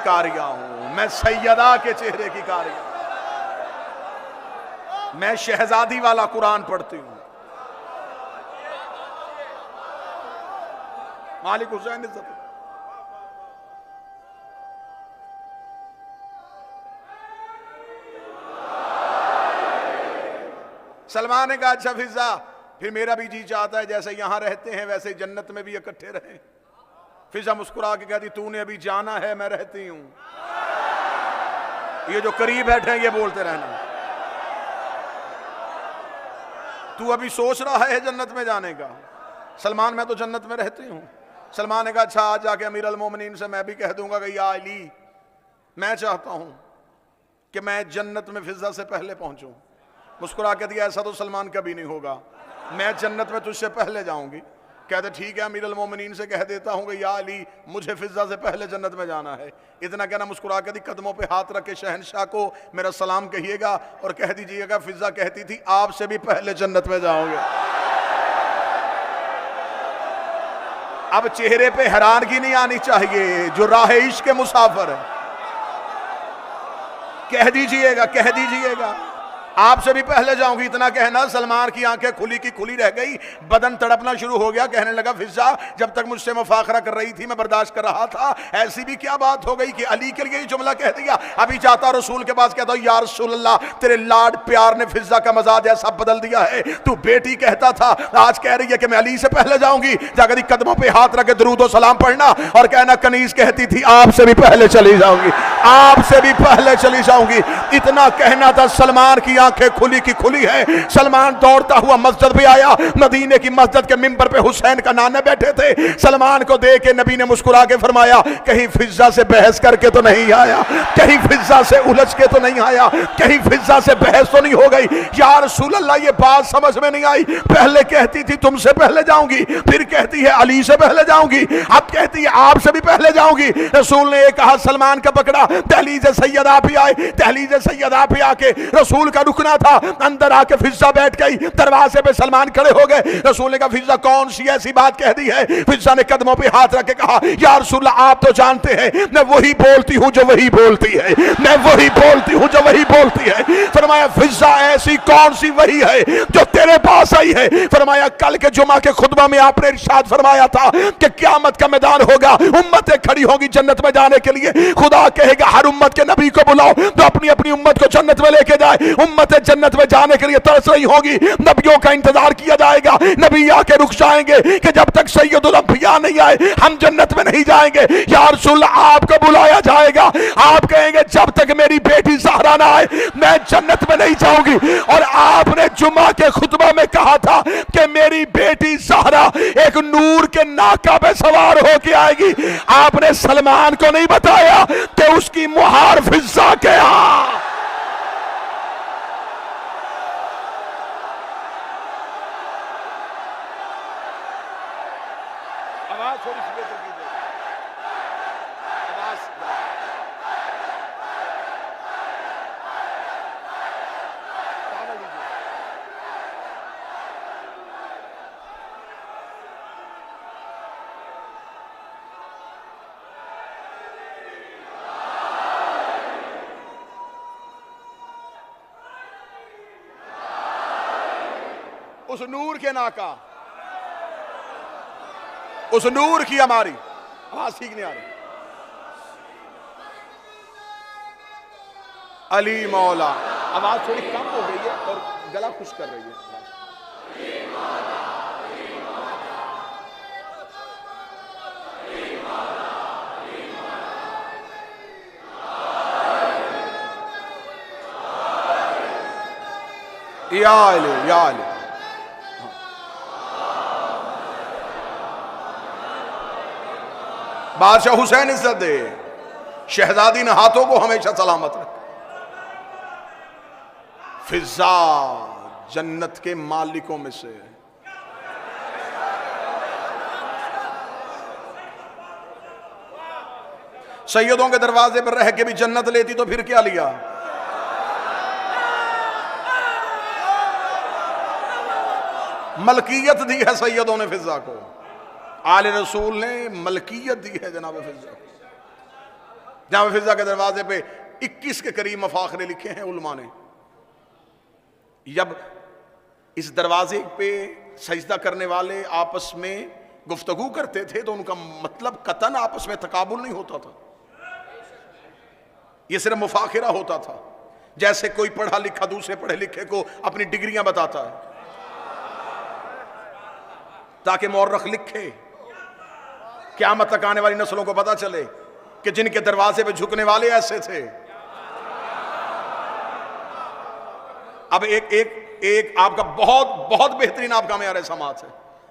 कारिया हूं, मैं सैयदा के चेहरे की कारिया, मैं शहजादी वाला कुरान पढ़ती हूं। मालिक हुसैन इज्जत। सलमान ने कहा अच्छा फिजा, फिर मेरा भी जी चाहता है जैसे यहां रहते हैं वैसे जन्नत में भी इकट्ठे रहें। फिजा मुस्कुरा के कहती तूने अभी जाना है, मैं रहती हूं। ये जो करीब बैठे हैं ये बोलते रहना, तू अभी सोच रहा है जन्नत में जाने का। सलमान मैं तो जन्नत में रहती हूं। सलमान ने कहा अच्छा आज जाके अमीर अल मोमिनीन से मैं भी कह दूंगा कि या अली, मैं चाहता हूं कि मैं जन्नत में फिजा से पहले पहुंचूं। मुस्कुरा के दिया ऐसा तो सलमान कभी नहीं होगा, मैं जन्नत में तुझसे पहले जाऊंगी। कहते ठीक है अमीर अल मोमिनीन से कह देता हूं कि या अली मुझे फिजा से पहले जन्नत में जाना है। इतना कहना मुस्कुरा के दी कदमों पे हाथ रख के शहनशाह को मेरा सलाम कहिएगा और कह दीजिएगा फिजा कहती थी आपसे भी पहले जन्नत में जाओगे। अब चेहरे पे हैरानगी नहीं आनी चाहिए जो राह इश्क के मुसाफिर है। कह दीजिएगा, कह दीजिएगा आपसे भी पहले जाऊंगी। इतना कहना सलमान की आंखें खुली की खुली रह गई, बदन तड़पना शुरू हो गया। कहने लगा फिजा जब तक मुझसे मुफाखरा कर रही थी मैं बर्दाश्त कर रहा था, ऐसी भी क्या बात हो गई कि अली के लिए जुमला कह दिया। अभी जाता रसूल के पास कहता हूं या रसूल अल्लाह तेरे लाड प्यार ने फिजा का मजाज ऐसा बदल दिया है, तू बेटी कहता था आज कह रही है कि मैं अली से पहले जाऊंगी। जाकर कदमों पे हाथ रख के दुरूद और सलाम पढ़ना और कहना कनीज कहती थी आपसे भी पहले चली जाऊंगी, आपसे भी पहले चली जाऊंगी। इतना कहना था, सलमान की आंखें खुली की खुली है। सलमान दौड़ता हुआ मस्जिद पे आया। मदीने की मस्जिद के मिंबर पे हुसैन का नाना बैठे थे। सलमान को देख के नबी ने मुस्कुरा के फरमाया कहीं फिजा से बहस करके तो नहीं आया, कहीं फिजा से उलझ के तो नहीं आया, कहीं फिजा से बहस तो नहीं हो गई। या रसूल अल्लाह ये बात समझ में नहीं आई, पहले कहती थी तुमसे पहले जाऊंगी, फिर कहती है अली से पहले जाऊंगी, अब कहती है आपसे भी पहले जाऊंगी। रसूल ने एक हाथ सलमान का पकड़ा, दहलीज सैयदा पे आए। दहलीज सैयदा पे आके रसूल का रुकना था, अंदर आके फिजा बैठ गई। दरवाजे पे सलमान खड़े हो गए। रसूल ने कहा फिजा कौन सी ऐसी बात कह दी है। फिजा ने कदमों पे हाथ रख के कहा या रसूल आप तो जानते हैं मैं वही बोलती हूं जो वही बोलती है, मैं वही बोलती हूं जो वही बोलती है। फरमाया फिजा ऐसी कौन सी वही है जो तेरे पास आई है। फरमाया कल के जुमा के खुतबा में आपने इरशाद फरमाया था कि क़यामत का मैदान होगा, उम्मतें खड़ी होगी जन्नत में जाने के लिए। खुदा कहेगा हर उम्मत के नबी को बुलाओ तो अपनी अपनी उम्मत को जन्नत में लेके जाए। उम्मतें जन्नत में जाने के लिए तरस रही होगी, नबियों का इंतजार किया जाएगा। नबी आके रुक जाएंगे कि जब तक सैयदुल अंबिया नहीं आए हम जन्नत में नहीं जाएंगे। या रसूल आपको बुलाया जाएगा, आप कहेंगे जब तक मेरी बेटी ज़हरा ना आए मैं जन्नत में नहीं जाऊंगी। और आपने जुमा के खुतबा में कहा था कि मेरी बेटी ज़हरा एक नूर के नाका पे सवार होके आएगी। आपने सलमान को नहीं बताया कि उसकी मुहार फिजा के यहां। आवाज थोड़ी सी बेहतर कीजिए, आवाज उस नूर के नाका, उस नूर की हमारी आवाज ठीक नहीं आ रही। अली मौला, आवाज थोड़ी कम हो गई है और गला खुश कर रही है। या अली, या अली। बादशाह हुसैन इज्जत दे, शहजादी ने हाथों को हमेशा सलामत रखे। फिजा जन्नत के मालिकों में से। सैयदों के दरवाजे पर रह के भी जन्नत लेती तो फिर क्या लिया। मलकियत दी है सैयदों ने फिजा को, आले रसूल ने मलकियत दी है जनाब फिजा को। जामा फिजा के दरवाजे पे 21 के करीब मफाखरे लिखे हैं उलमा ने। जब इस दरवाजे पे सजदा करने वाले आपस में गुफ्तगू करते थे तो उनका मतलब कतन आपस में तकाबुल नहीं होता था, यह सिर्फ मुफाखिरा होता था। जैसे कोई पढ़ा लिखा दूसरे पढ़े लिखे को अपनी डिग्रियां बताता है ताकि मौरख लिखे, क़यामत तक आने वाली नस्लों को पता चले कि जिनके दरवाजे पे झुकने वाले ऐसे थे। अब एक आपका बहुत बहुत बेहतरीन आपका मेयार समाज है,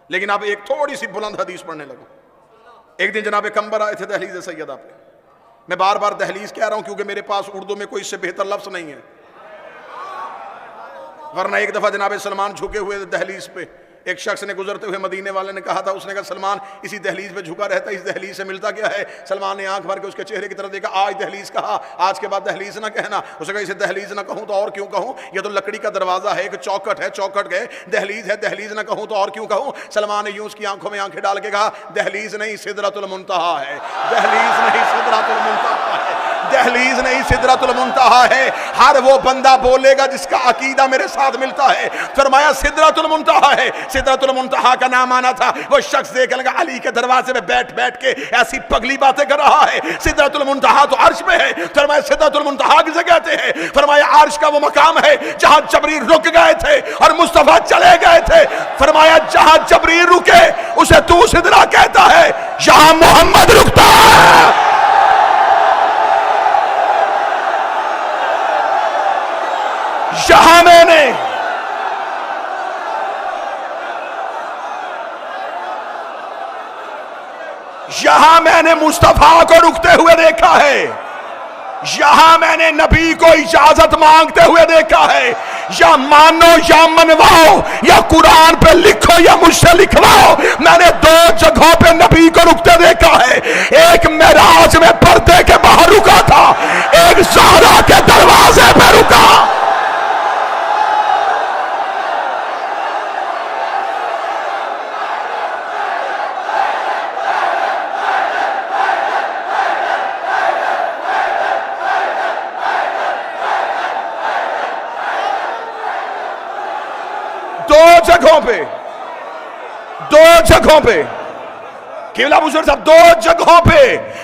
लेकिन अब एक थोड़ी सी बुलंद हदीस पढ़ने लगो। एक दिन जनाब कंबर आए थे दहलीज सैयदा पे। मैं बार बार दहलीज कह रहा हूं क्योंकि मेरे पास उर्दू में कोई इससे बेहतर लफ्ज नहीं है, वरना एक दफा जनाब सलमान झुके हुए दहलीज पे। एक शख्स ने गुजरते हुए मदीने वाले ने कहा था, उसने कहा सलमान इसी दहलीज पे झुका रहता है, इस दहलीज से मिलता क्या है? सलमान ने आंख भर के उसके चेहरे की तरफ देखा, आज दहलीज कहा, आज के बाद दहलीज ना कहना। उसने कहा इसे दहलीज ना कहूं तो और क्यों कहूं, यह तो लकड़ी का दरवाजा है, एक चौकट है, चौकट गए, दहलीज है, दहलीज ना कहूं तो और क्यों कहूं। सलमान ने यूं उसकी आंखों में आंखें डाल के कहा, दहलीज नहीं सिदरतुल मुंतहा है, दहलीज नहीं सिदरतुल मुंतहा है, दहलीज नहीं सिदरतुल मुंतहा है। हर वो बंदा बोलेगा जिसका अकीदा मेरे साथ मिलता है। फरमाया सिदरतुल मुंतहा है। सिदरतुल मुंतहा का नाम आना था। वो शख्स देखने लगा अली के दरवाजे में बैठ बैठ के ऐसी पगली बातें कर रहा है। सिदरतुल मुंतहा तो अर्श में है। फरमाया सिदरतुल मुंतहा किसे कहते हैं? फरमाया अर्श का वो मकाम है जहां जबरील रुक गए थे और मुस्तफा चले गए थे। फरमाया जहां जबरील रुके उसे तू सिदरा कहता है, जहां मोहम्मद रुकता है यहां मैंने मुस्तफा को रुकते हुए देखा है, यहां मैंने नबी को इजाजत मांगते हुए देखा है। या मानो या मनवाओ, या कुरान पे लिखो या मुझसे लिखवाओ, मैंने दो जगहों पे नबी को रुकते देखा है। एक मेराज में पर्दे के बाहर रुका था, एक ज़हरा के दरवाजे पे रुका। दो जगहों पे केवला बुजुर्ग साहब, दो जगहों पे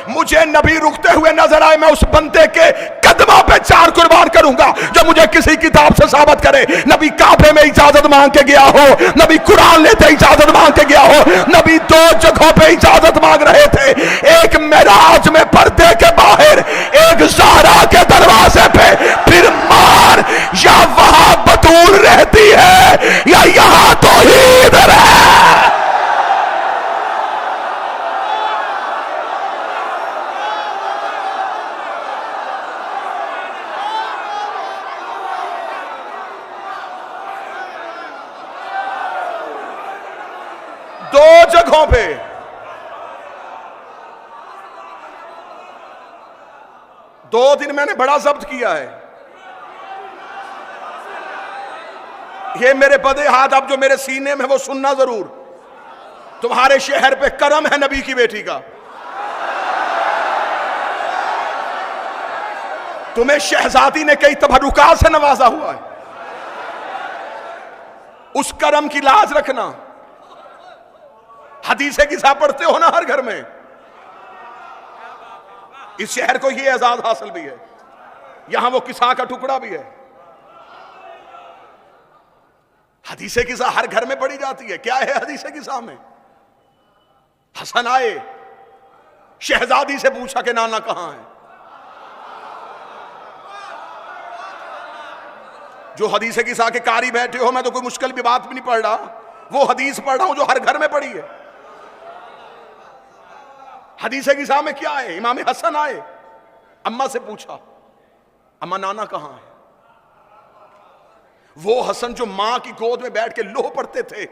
मुझे नबी रुकते हुए नजर आए। मैं उस बंदे के कदमों पे चार कुर्बान करूंगा जो मुझे किसी किताब से साबित करे। नबी काबे में इजाजत मांग के गया हो, नबी कुरान लेते इजाजत मांग के गया हो। नबी दो जगहों पे इजाजत मांग रहे थे, एक मेराज में पर्दे के बाहर, एक ज़हरा के दरवाजे पे। फिर मान या वहां बतूल रहती है या यहां तौहीद है। पे दो दिन मैंने बड़ा जब्त किया है। ये मेरे बदे हाथ अब जो मेरे सीने में वो सुनना जरूर। तुम्हारे शहर पे करम है नबी की बेटी का, तुम्हें शहजादी ने कई तबरुकात से नवाजा हुआ है। उस करम की लाज रखना। हदीसे किसा पढ़ते हो ना हर घर में। इस शहर को ये एजाज हासिल भी है, यहां वो किसा का टुकड़ा भी है। हदीसे किसा हर घर में पढ़ी जाती है। क्या है हदीसे किसा में? हसन आए, शहजादी से पूछा कि नाना कहां है। जो हदीसे किसा के कारी बैठे हो, मैं तो कोई मुश्किल भी बात भी नहीं पढ़ रहा, वो हदीस पढ़ रहा हूं जो हर घर में पढ़ी है। हदीसे किसा में क्या है? इमाम हसन आए, अम्मा से पूछा, अम्मा नाना कहां है? वो हसन जो मां की गोद में बैठ के लोह पढ़ते थे।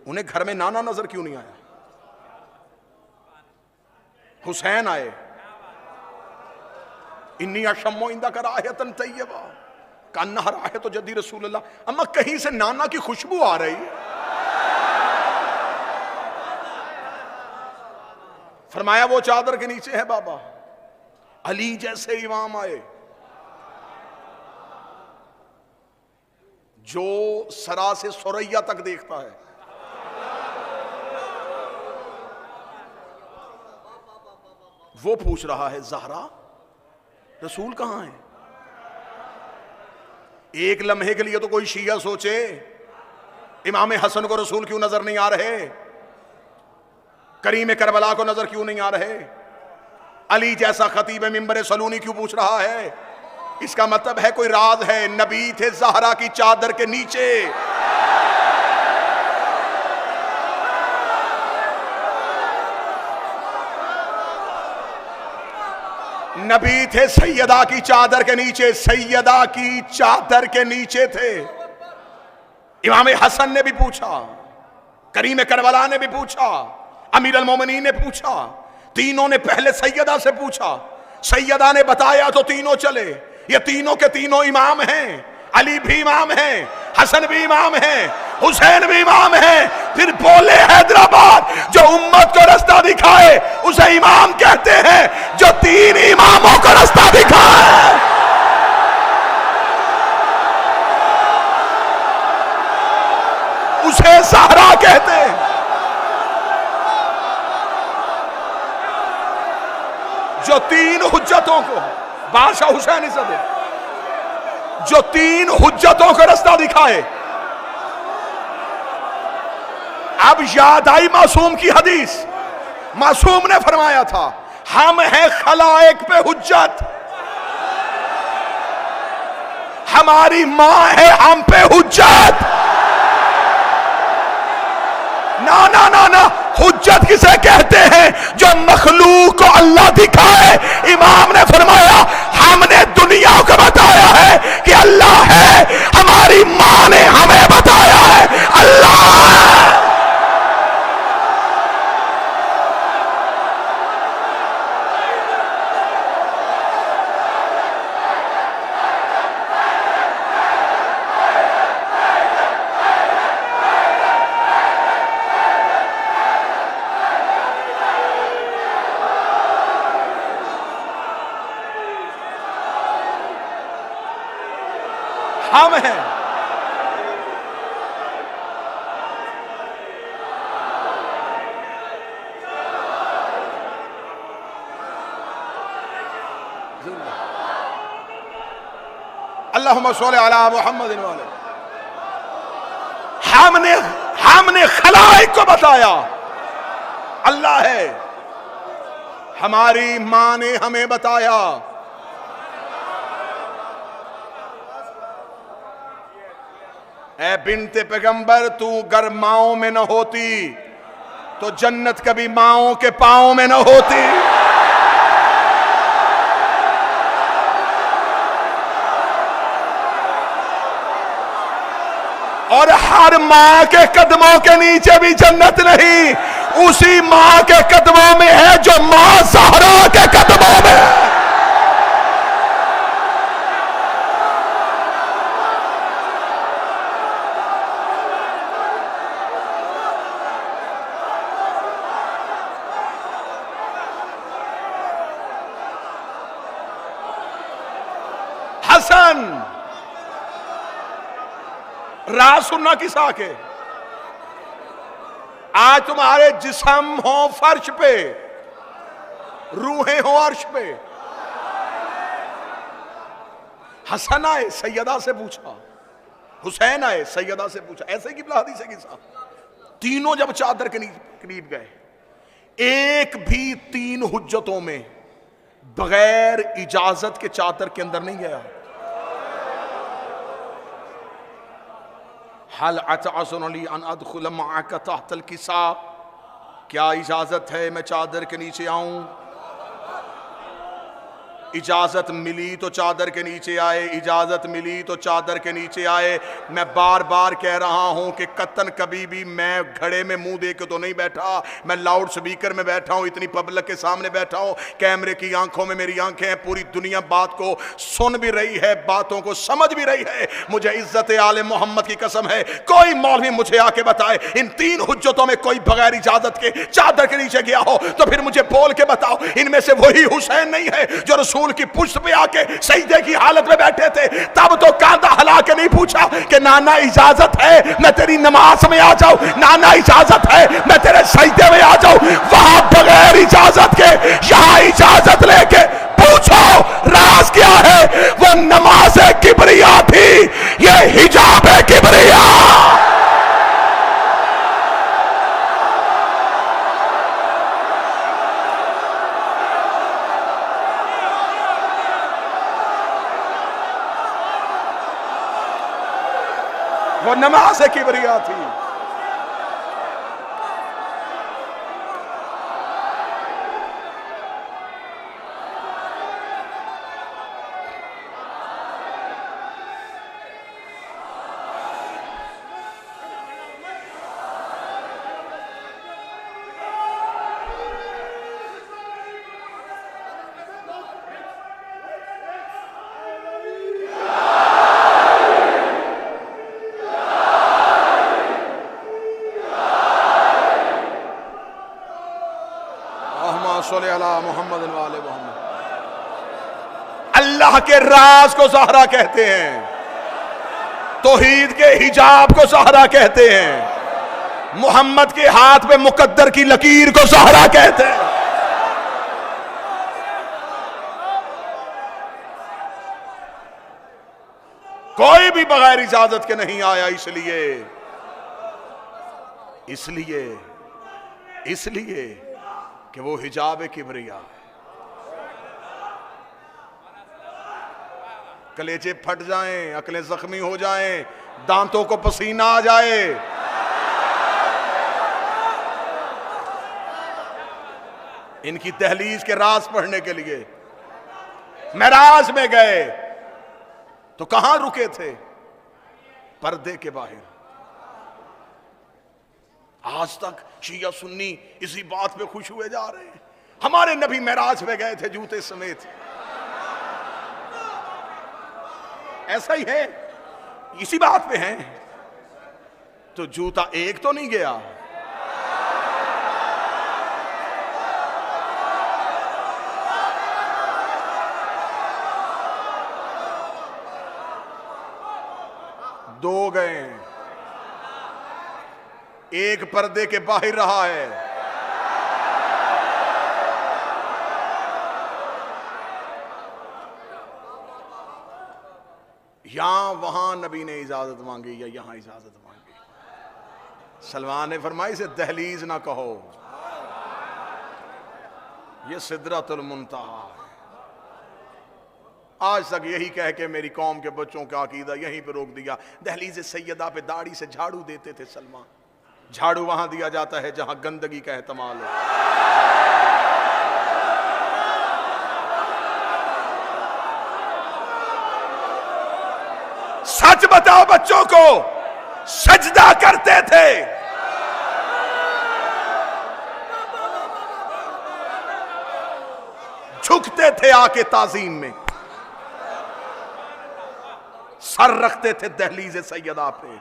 उन्हें घर में नाना नजर क्यों नहीं आया? हुसैन आए, इन्नी अशम्मो इंदा कर आयतन तैयबा कान्ना है तो जद्दी रसूलुल्लाह। अम्मा कहीं से नाना की खुशबू आ रही है। फरमाया वो चादर के नीचे है बाबा। अली जैसे इमाम आए जो सरा से सुरैया तक देखता है, वो पूछ रहा है ज़हरा रसूल कहां है? एक लम्हे के लिए तो कोई शिया सोचे इमाम हसन को रसूल क्यों नजर नहीं आ रहे, करीम करबला को नजर क्यों नहीं आ रहे, अली जैसा खतीब मिंबर सलूनी क्यों पूछ रहा है? इसका मतलब है कोई राज है। नबी थे ज़हरा की चादर के नीचे। नबी थे सैयदा की चादर के नीचे, सैयदा की चादर के नीचे थे। इमाम हसन ने भी पूछा, करीम करबला ने भी पूछा, अमीर अल मोमिनीन ने पूछा, तीनों ने पहले सैयदा से पूछा, सैयदा ने बताया तो तीनों चले। ये तीनों के तीनों इमाम हैं, अली भी इमाम हैं, हसन भी इमाम हैं, हुसैन भी इमाम हैं। फिर बोले हैदराबाद जो उम्मत को रास्ता दिखाए उसे इमाम कहते हैं, जो तीन इमामों को रास्ता दिखाए उसे ज़हरा कहते हैं। जो तीन हुज्जतों को, बादशाह हुसैन सदे, जो तीन हुज्जतों को रास्ता दिखाए। अब याद आई मासूम की हदीस। मासूम ने फरमाया था हम हैं खलाइक पे हुज्जत, हमारी मां है हम पे हुज्जत। ना ना ना ना, हुज्जत किसे कहते हैं? जो मखलूक को अल्लाह दिखाए। इमाम ने फरमाया हमने दुनिया को बताया है कि अल्लाह है, हमारी मां ने हमें बताया है अल्लाह है। हम हैं। अल्लाहुम्मा सल्ली अला मुहम्मद वाले। हमने खलाइक को बताया अल्लाह है, हमारी मां ने हमें बताया। ऐ बिन्ते पैगंबर तू गर माओं में न होती तो जन्नत कभी माओं के पांव में न होती। और हर मां के कदमों के नीचे भी जन्नत नहीं, उसी मां के कदमों में है जो मां ज़हरा के कदमों में है। हसन राज सुनना किस आके? आज तुम्हारे जिस्म हो फर्श पे, रूहें हो अर्श पे। हसन आए सैयदा से पूछा, हुसैन आए सैयदा से पूछा। ऐसे की हदीस है किसा। तीनों जब चादर के करीब गए, एक भी तीन हुज्जतों में बगैर इजाजत के चादर के अंदर नहीं गया। हल अतअज़ुनी अन अदखुल मअक तहतल किसा, क्या इजाजत है मैं चादर के नीचे आऊं? इजाजत मिली तो चादर के नीचे आए, इजाजत मिली तो चादर के नीचे आए। मैं बार बार कह रहा हूं कि कतन कभी भी मैं घड़े में मुंह दे के तो नहीं बैठा, मैं लाउड स्पीकर में बैठा हूं, इतनी पब्लिक के सामने बैठा हूं, कैमरे की आंखों में मेरी आंखें हैं, पूरी दुनिया बात को सुन भी रही है, बातों को समझ भी रही है। मुझे इज्जत आले मोहम्मद की कसम है, कोई मौलवी मुझे आके बताए इन 3 हुज्जतों में कोई बगैर इजाजत के चादर के नीचे गया हो तो फिर मुझे बोल के बताओ इनमें से वही हुसैन नहीं है जो रसूल की पुष्ट पे आके सजदे की हालत में बैठे थे, तब तो कांधा हिला के नहीं पूछा कि नाना इजाजत है मैं तेरी नमाज में आ जाऊं, नाना इजाजत है मैं तेरे सजदे में आ जाऊं। वहां बगैर इजाजत के, यहां इजाजत लेके पूछो राज क्या है। वो नमाज किबरिया थी, ये हिजाब है किबरिया। वो नमाज किबरिया थी। मोहम्मद वाले मोहम्मद। अल्लाह के राज को ज़हरा कहते हैं, तौहीद के हिजाब को ज़हरा कहते हैं, मोहम्मद के हाथ पे मुकद्दर की लकीर को ज़हरा कहते हैं। कोई भी बगैर इजाजत के नहीं आया, इसलिए कि वो हिजाब किबरिया है। कलेजे फट जाएं, अकलें जख्मी हो जाएं, दांतों को पसीना आ जाए, इनकी दहलीज के राज पढ़ने के लिए मेराज में गए तो कहां रुके थे? पर्दे के बाहर। आज तक शिया सुन्नी इसी बात पे खुश हुए जा रहे हैं, हमारे नबी मेराज में गए थे जूते समेत। ऐसा ही है, इसी बात पे हैं। तो जूता एक तो नहीं गया, दो गए, एक पर्दे के बाहर रहा है। यहां वहां नबी ने इजाजत मांगी या यहां इजाजत मांगी। सलमान ने फरमाया इसे दहलीज ना कहो, यह सिदरतुल मुंतहा है। आज तक यही कह के मेरी कौम के बच्चों का अकीदा यहीं पे रोक दिया। दहलीज सैयदा पे दाढ़ी से झाड़ू देते थे सलमान। झाड़ू वहां दिया जाता है जहां गंदगी का एहतमाल हो। सच बताओ, बच्चों को सजदा करते थे, झुकते थे आके ताजीम में, सर रखते थे दहलीज सैयदा पे।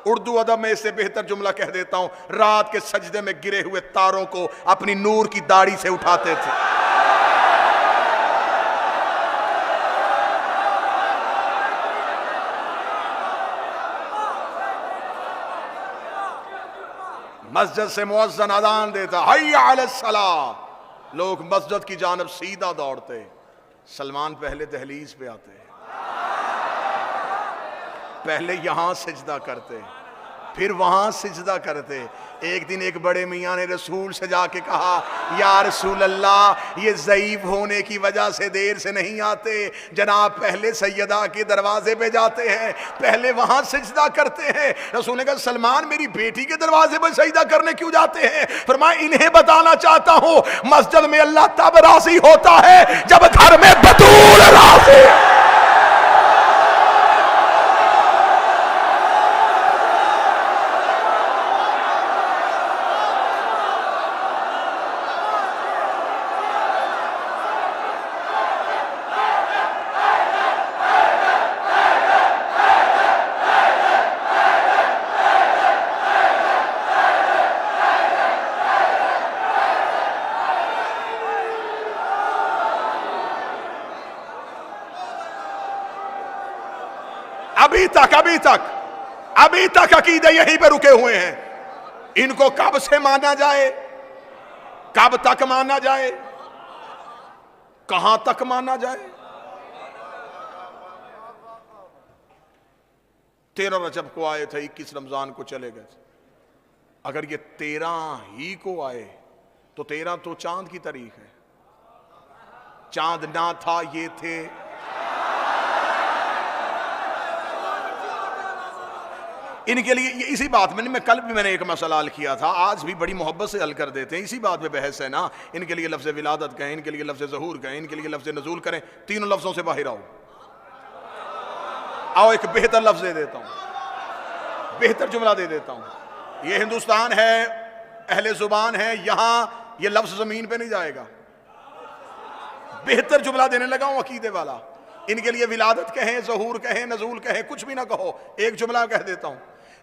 उर्दू अदब में इससे बेहतर जुमला कह देता हूं, रात के सजदे में गिरे हुए तारों को अपनी नूर की दाढ़ी से उठाते थे। मस्जिद से मुअज्जिन अज़ान देता, हय्या अलस सलाह, लोग मस्जिद की जानब सीधा दौड़ते। सलमान पहले दहलीज पे आते, पहले यहां सिजदा करते, फिर वहां सिजदा करते। एक दिन एक बड़े मियाँ ने रसूल से जाके कहा, या रसूल अल्लाह, ये ज़ईफ होने की वजह से देर से नहीं आते, जनाब पहले सैयदा के दरवाजे पे जाते हैं, पहले वहां सिजदा करते हैं। रसूल ने कहा, सलमान मेरी बेटी के दरवाजे पर सजदा करने क्यों जाते हैं? फरमाया, इन्हें बताना चाहता हूं, मस्जिद में अल्लाह तब राजी होता है जब घर में बतूल राजी। अभी तक अकीदे यहीं पे रुके हुए हैं। इनको कब से माना जाए, कब तक माना जाए, कहां तक माना जाए? 13 रजब को आए थे, 21 रमजान को चले गए। अगर ये 13 ही को आए तो 13 तो चांद की तारीख है। चांद ना था, ये थे। इनके लिए इसी बात में, मैं कल भी मैंने एक मसला हल किया था, आज भी बड़ी मोहब्बत से हल कर देते हैं। इसी बात पे बहस है ना। इनके लिए लफ्ज़ विलादत कहें, इनके लिए लफ्ज़ ज़हूर कहें, इनके लिए लफ्ज़ नज़ूल करें, तीनों लफ्ज़ों से बाहर आओ। एक बेहतर लफ्ज़ दे देता हूं, बेहतर जुमला दे देता हूं। ये हिंदुस्तान है, अहले ज़ुबान है, यहां ये लफ्ज़ ज़मीन पे नहीं जाएगा। बेहतर जुमला देने लगा हूं अकीदे वाला। इनके लिए विलादत कहें, ज़हूर कहें, नज़ूल कहें, कुछ भी ना कहो, एक जुमला कह देता हूं।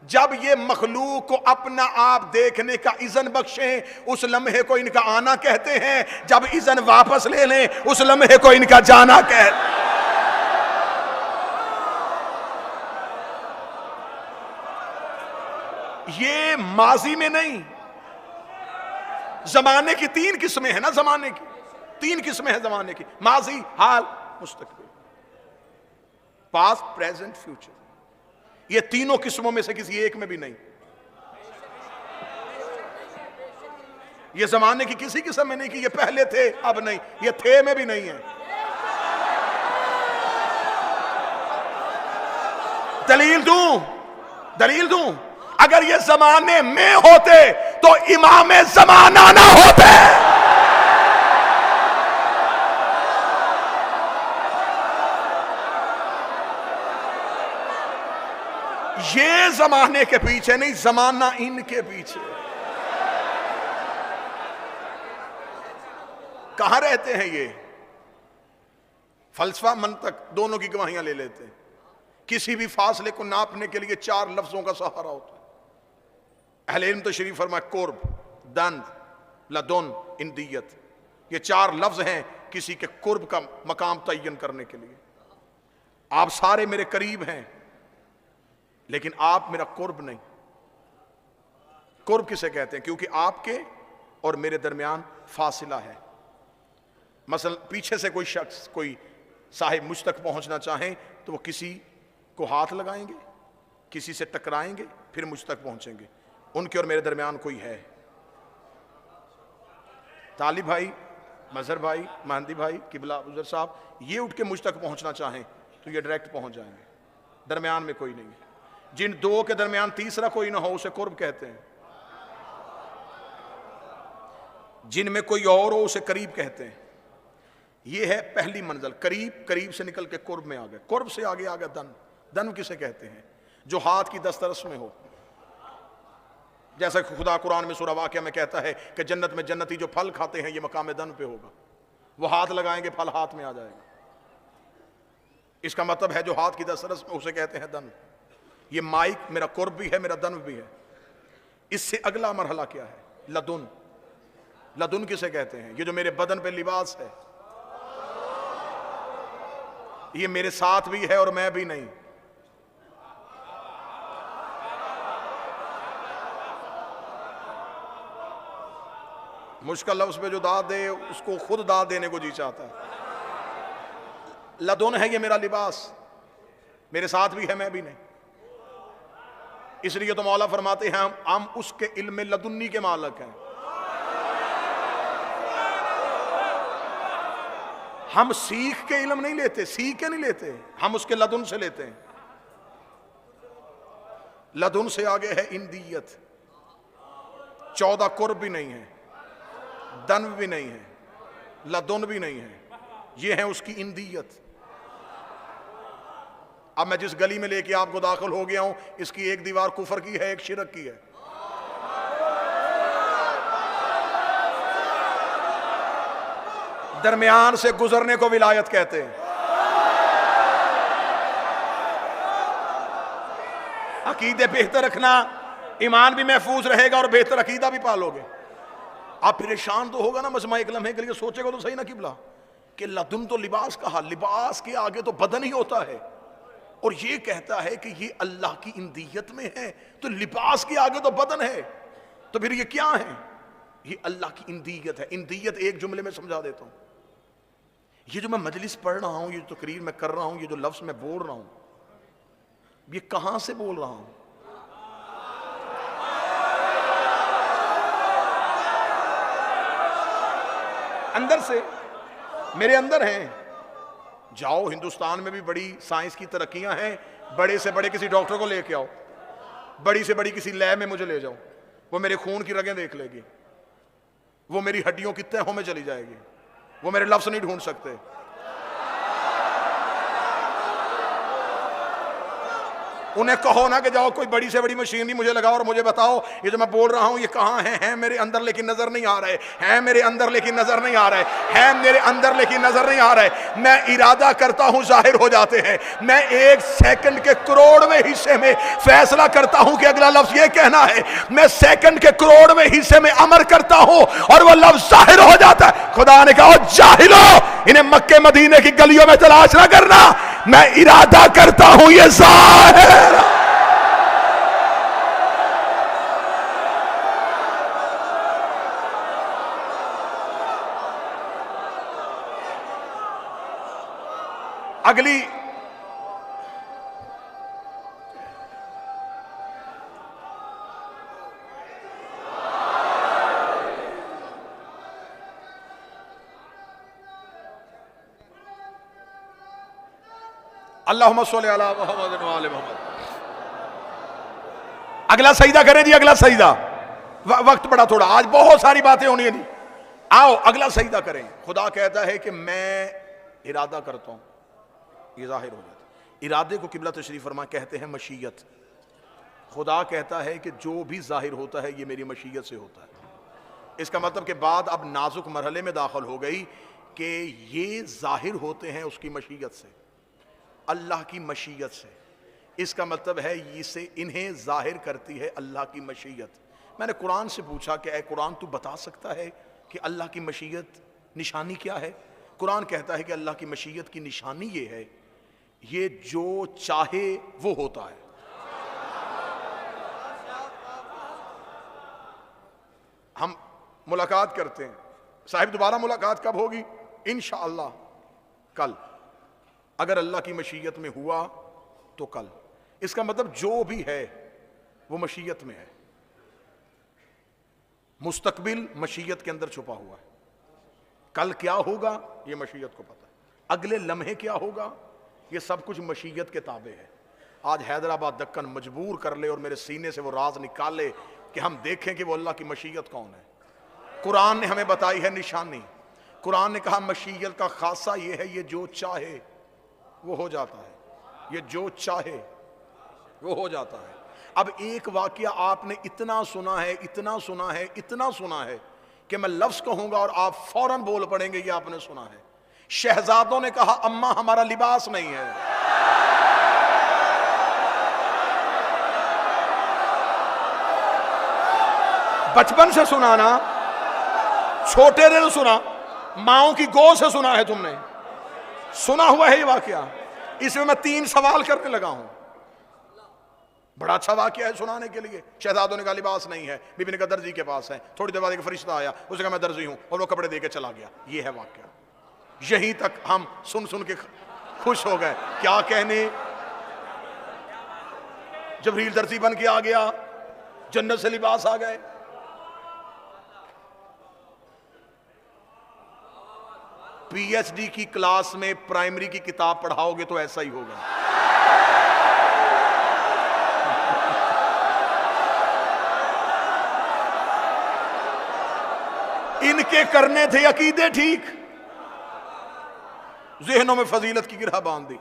जब ये मखलूक को अपना आप देखने का इज़न बख्शें, उस लम्हे को इनका आना कहते हैं। जब इज़न वापस ले लें, उस लम्हे को इनका जाना कहते हैं। ये माजी में नहीं, जमाने की 3 किस्में हैं ना। जमाने की 3 किस्में हैं जमाने की, माजी, हाल, मुस्तकबिल, पास्ट, प्रेजेंट, फ्यूचर। ये तीनों किस्मों में से किसी एक में भी नहीं। ये जमाने की किसी किस्म में नहीं कि ये पहले थे अब नहीं, ये थे में भी नहीं है। दलील दूं, अगर ये जमाने में होते तो इमाम जमाना ना होते। ये जमाने के पीछे नहीं, जमाना इनके पीछे। कहां रहते हैं ये? फलसफा, मंतक दोनों की गवाहियां ले लेते हैं। किसी भी फासले को नापने के लिए 4 लफ्जों का सहारा होता है। अहले इल्म तशरीफ फरमाए, कुर्ब, दंद, लदुन, इंदियत। ये 4 लफ्ज हैं किसी के कुर्ब का मकाम तय्यन करने के लिए। आप सारे मेरे करीब हैं, लेकिन आप मेरा कुर्ब नहीं। कुर्ब किसे कहते हैं? क्योंकि आपके और मेरे दरमियान फासिला है। मसलन पीछे से कोई शख्स, कोई साहिब मुझ तक पहुंचना चाहें तो वो किसी को हाथ लगाएंगे, किसी से टकराएंगे, फिर मुझ तक पहुंचेंगे। उनके और मेरे दरमियान कोई है? तालिब भाई, मजहर भाई, महंदी भाई, किबला उजर साहब, ये उठ के मुझ तक पहुंचना चाहें तो ये डायरेक्ट पहुंच जाएंगे। दरमियान में कोई नहीं है। जिन 2 के दरमियान तीसरा कोई ना हो उसे कुर्ब कहते हैं। जिनमें कोई और हो उसे करीब कहते हैं। ये है पहली मंजिल, करीब। करीब से निकल के कुर्ब में आ गए। कुर्ब से आगे आ गया दन। दन किसे कहते हैं? जो हाथ की दस्तरस में हो। जैसा कि खुदा कुरान में सूरह वाक़िया में कहता है कि जन्नत में जन्नती जो फल खाते हैं ये मकाम दन पे होगा। वो हाथ लगाएंगे, फल हाथ में आ जाएगा। इसका मतलब है जो हाथ की दस्तरस में, उसे कहते हैं दन। ये माइक मेरा कुर्ब भी है, मेरा दन भी है। इससे अगला मरहला क्या है? लदुन। लदुन किसे कहते हैं? ये जो मेरे बदन पे लिबास है, ये मेरे साथ भी है और मैं भी नहीं। मुश्किल लफ्ज़ पे जो दाद दे उसको खुद दाद देने को जी चाहता है। लदुन है ये मेरा लिबास, मेरे साथ भी है, मैं भी नहीं। इसलिए तो मौला फरमाते हैं हम उसके इल्म लदुन्नी के मालिक हैं। हम सीख के इल्म नहीं लेते, सीख के नहीं लेते, हम उसके लदुन से लेते हैं। लदुन से आगे है इंदियत। 14 कुर्ब भी नहीं है, दन भी नहीं है, लदुन भी नहीं है, ये है उसकी इंदियत। अब मैं जिस गली में लेके आपको दाखिल हो गया हूं, इसकी एक दीवार कुफर की है, एक शिरक की है। दरमियान से गुजरने को विलायत कहते हैं। अकीदे बेहतर रखना, ईमान भी महफूज रहेगा और बेहतर अकीदा भी पालोगे। आप परेशान तो होगा ना, मजमा एक लम्हे के लिए सोचेगा तो सही ना किबला कि लदुन तो लिबास कहा, लिबास के आगे तो बदन ही होता है, और ये कहता है कि ये अल्लाह की इंदियत में है, तो लिबास के आगे तो बदन है, तो फिर ये क्या है? ये अल्लाह की इंदियत है। इंदियत एक जुमले में समझा देता हूं। ये जो मैं मजलिस पढ़ रहा हूं, ये जो तकरीर मैं कर रहा हूं, ये जो लफ्ज मैं बोल रहा हूं, ये कहां से बोल रहा हूं? अंदर से, मेरे अंदर हैं। जाओ, हिंदुस्तान में भी बड़ी साइंस की तरक्कियां हैं, बड़े से बड़े किसी डॉक्टर को लेके आओ, बड़ी से बड़ी किसी लैब में मुझे ले जाओ, वो मेरे खून की रगें देख लेगी, वो मेरी हड्डियों की तहों में चली जाएगी, वो मेरे लफ्ज नहीं ढूंढ सकते। उन्हें कहो ना कि जाओ कोई बड़ी से बड़ी मशीनरी मुझे लगाओ और मुझे बताओ ये जो मैं बोल रहा हूं ये कहां है मेरे अंदर लेकिन नजर नहीं आ रहे, है मेरे अंदर लेकिन नजर नहीं आ रहे, है मेरे अंदर लेकिन नजर नहीं आ रहे। मैं इरादा करता हूं जाहिर हो जाते हैं। मैं 1 सेकंड के करोड़वें हिस्से में फैसला करता हूं कि अगला लफ्ज ये कहना है, मैं सेकंड के करोड़वें हिस्से में अमर करता हूं और वह लफ्ज जाहिर हो जाता है। खुदा ने कहा जाहिलो, इन्हें मक्के मदीने की गलियों में तलाश ना करना, मैं इरादा करता हूं ये जाहिर। अगली अल्लाहुम्मा सल्ली अला मुहम्मद व आले मुहम्मद। अगला सजदा करें जी, अगला सजदा। वक्त बड़ा थोड़ा, आज बहुत सारी बातें होनी है जी। आओ अगला सजदा करें। खुदा कहता है कि मैं इरादा करता हूं, ये जाहिर हो जाता है। इरादे को किबला तशरीफ फरमा कहते हैं मशीयत। खुदा कहता है कि जो भी जाहिर होता है ये मेरी मशीयत से होता है। इसका मतलब कि बात अब नाजुक मरहले में दाखिल हो गई कि ये जाहिर होते हैं उसकी मशीयत से, अल्लाह की मशीयत से। इसका मतलब है इसे इन्हें जाहिर करती है अल्लाह की मशीयत। मैंने कुरान से पूछा कि ऐ कुरान तू बता सकता है कि अल्लाह की मशीयत निशानी क्या है? कुरान कहता है कि अल्लाह की मशीयत की निशानी ये है, ये जो चाहे वो होता है। हम मुलाकात करते हैं, साहिब दोबारा मुलाकात कब होगी? इंशाअल्लाह कल। अगर अल्लाह की मशीयत में हुआ तो कल। इसका मतलब जो भी है वो मशीयत में है। मुस्तकबिल मशीयत के अंदर छुपा हुआ है। कल क्या होगा ये मशीयत को पता है। अगले लम्हे क्या होगा ये सब कुछ मशीयत के ताबे है। आज हैदराबाद दक्कन मजबूर कर ले और मेरे सीने से वो राज निकाले कि हम देखें कि वो अल्लाह की मशीयत कौन है। कुरान ने हमें बताई है निशानी। कुरान ने कहा मशीयत का खासा ये है, ये जो चाहे वो हो जाता है, ये जो चाहे वो हो जाता है। अब एक वाकया आपने इतना सुना है, इतना सुना है, इतना सुना है कि मैं लफ्ज कहूंगा और आप फौरन बोल पड़ेंगे ये आपने सुना है। शहजादों ने कहा अम्मा हमारा लिबास नहीं है। बचपन से सुना ना, छोटे ने सुना, माओ की गोद से सुना है, तुमने सुना हुआ है ये वाकया। इसमें मैं 3 सवाल करने लगा हूं। बड़ा अच्छा वाकया है सुनाने के लिए। शहजादों ने कहा लिबास नहीं है, बीबी ने कहा दर्जी के पास है। थोड़ी देर बाद एक फरिश्ता आया, उसने कहा मैं दर्जी हूं, और वो कपड़े देके चला गया। ये है वाकया। यहीं तक हम सुन सुन के खुश हो गए। क्या कहने, जबरील दर्जी बन के आ गया, जन्नत से लिबास आ गए। पीएचडी की क्लास में प्राइमरी की किताब पढ़ाओगे तो ऐसा ही होगा। इनके करने थे अकीदे ठीक, ज़हनों में फजीलत की गिरह बांध दी।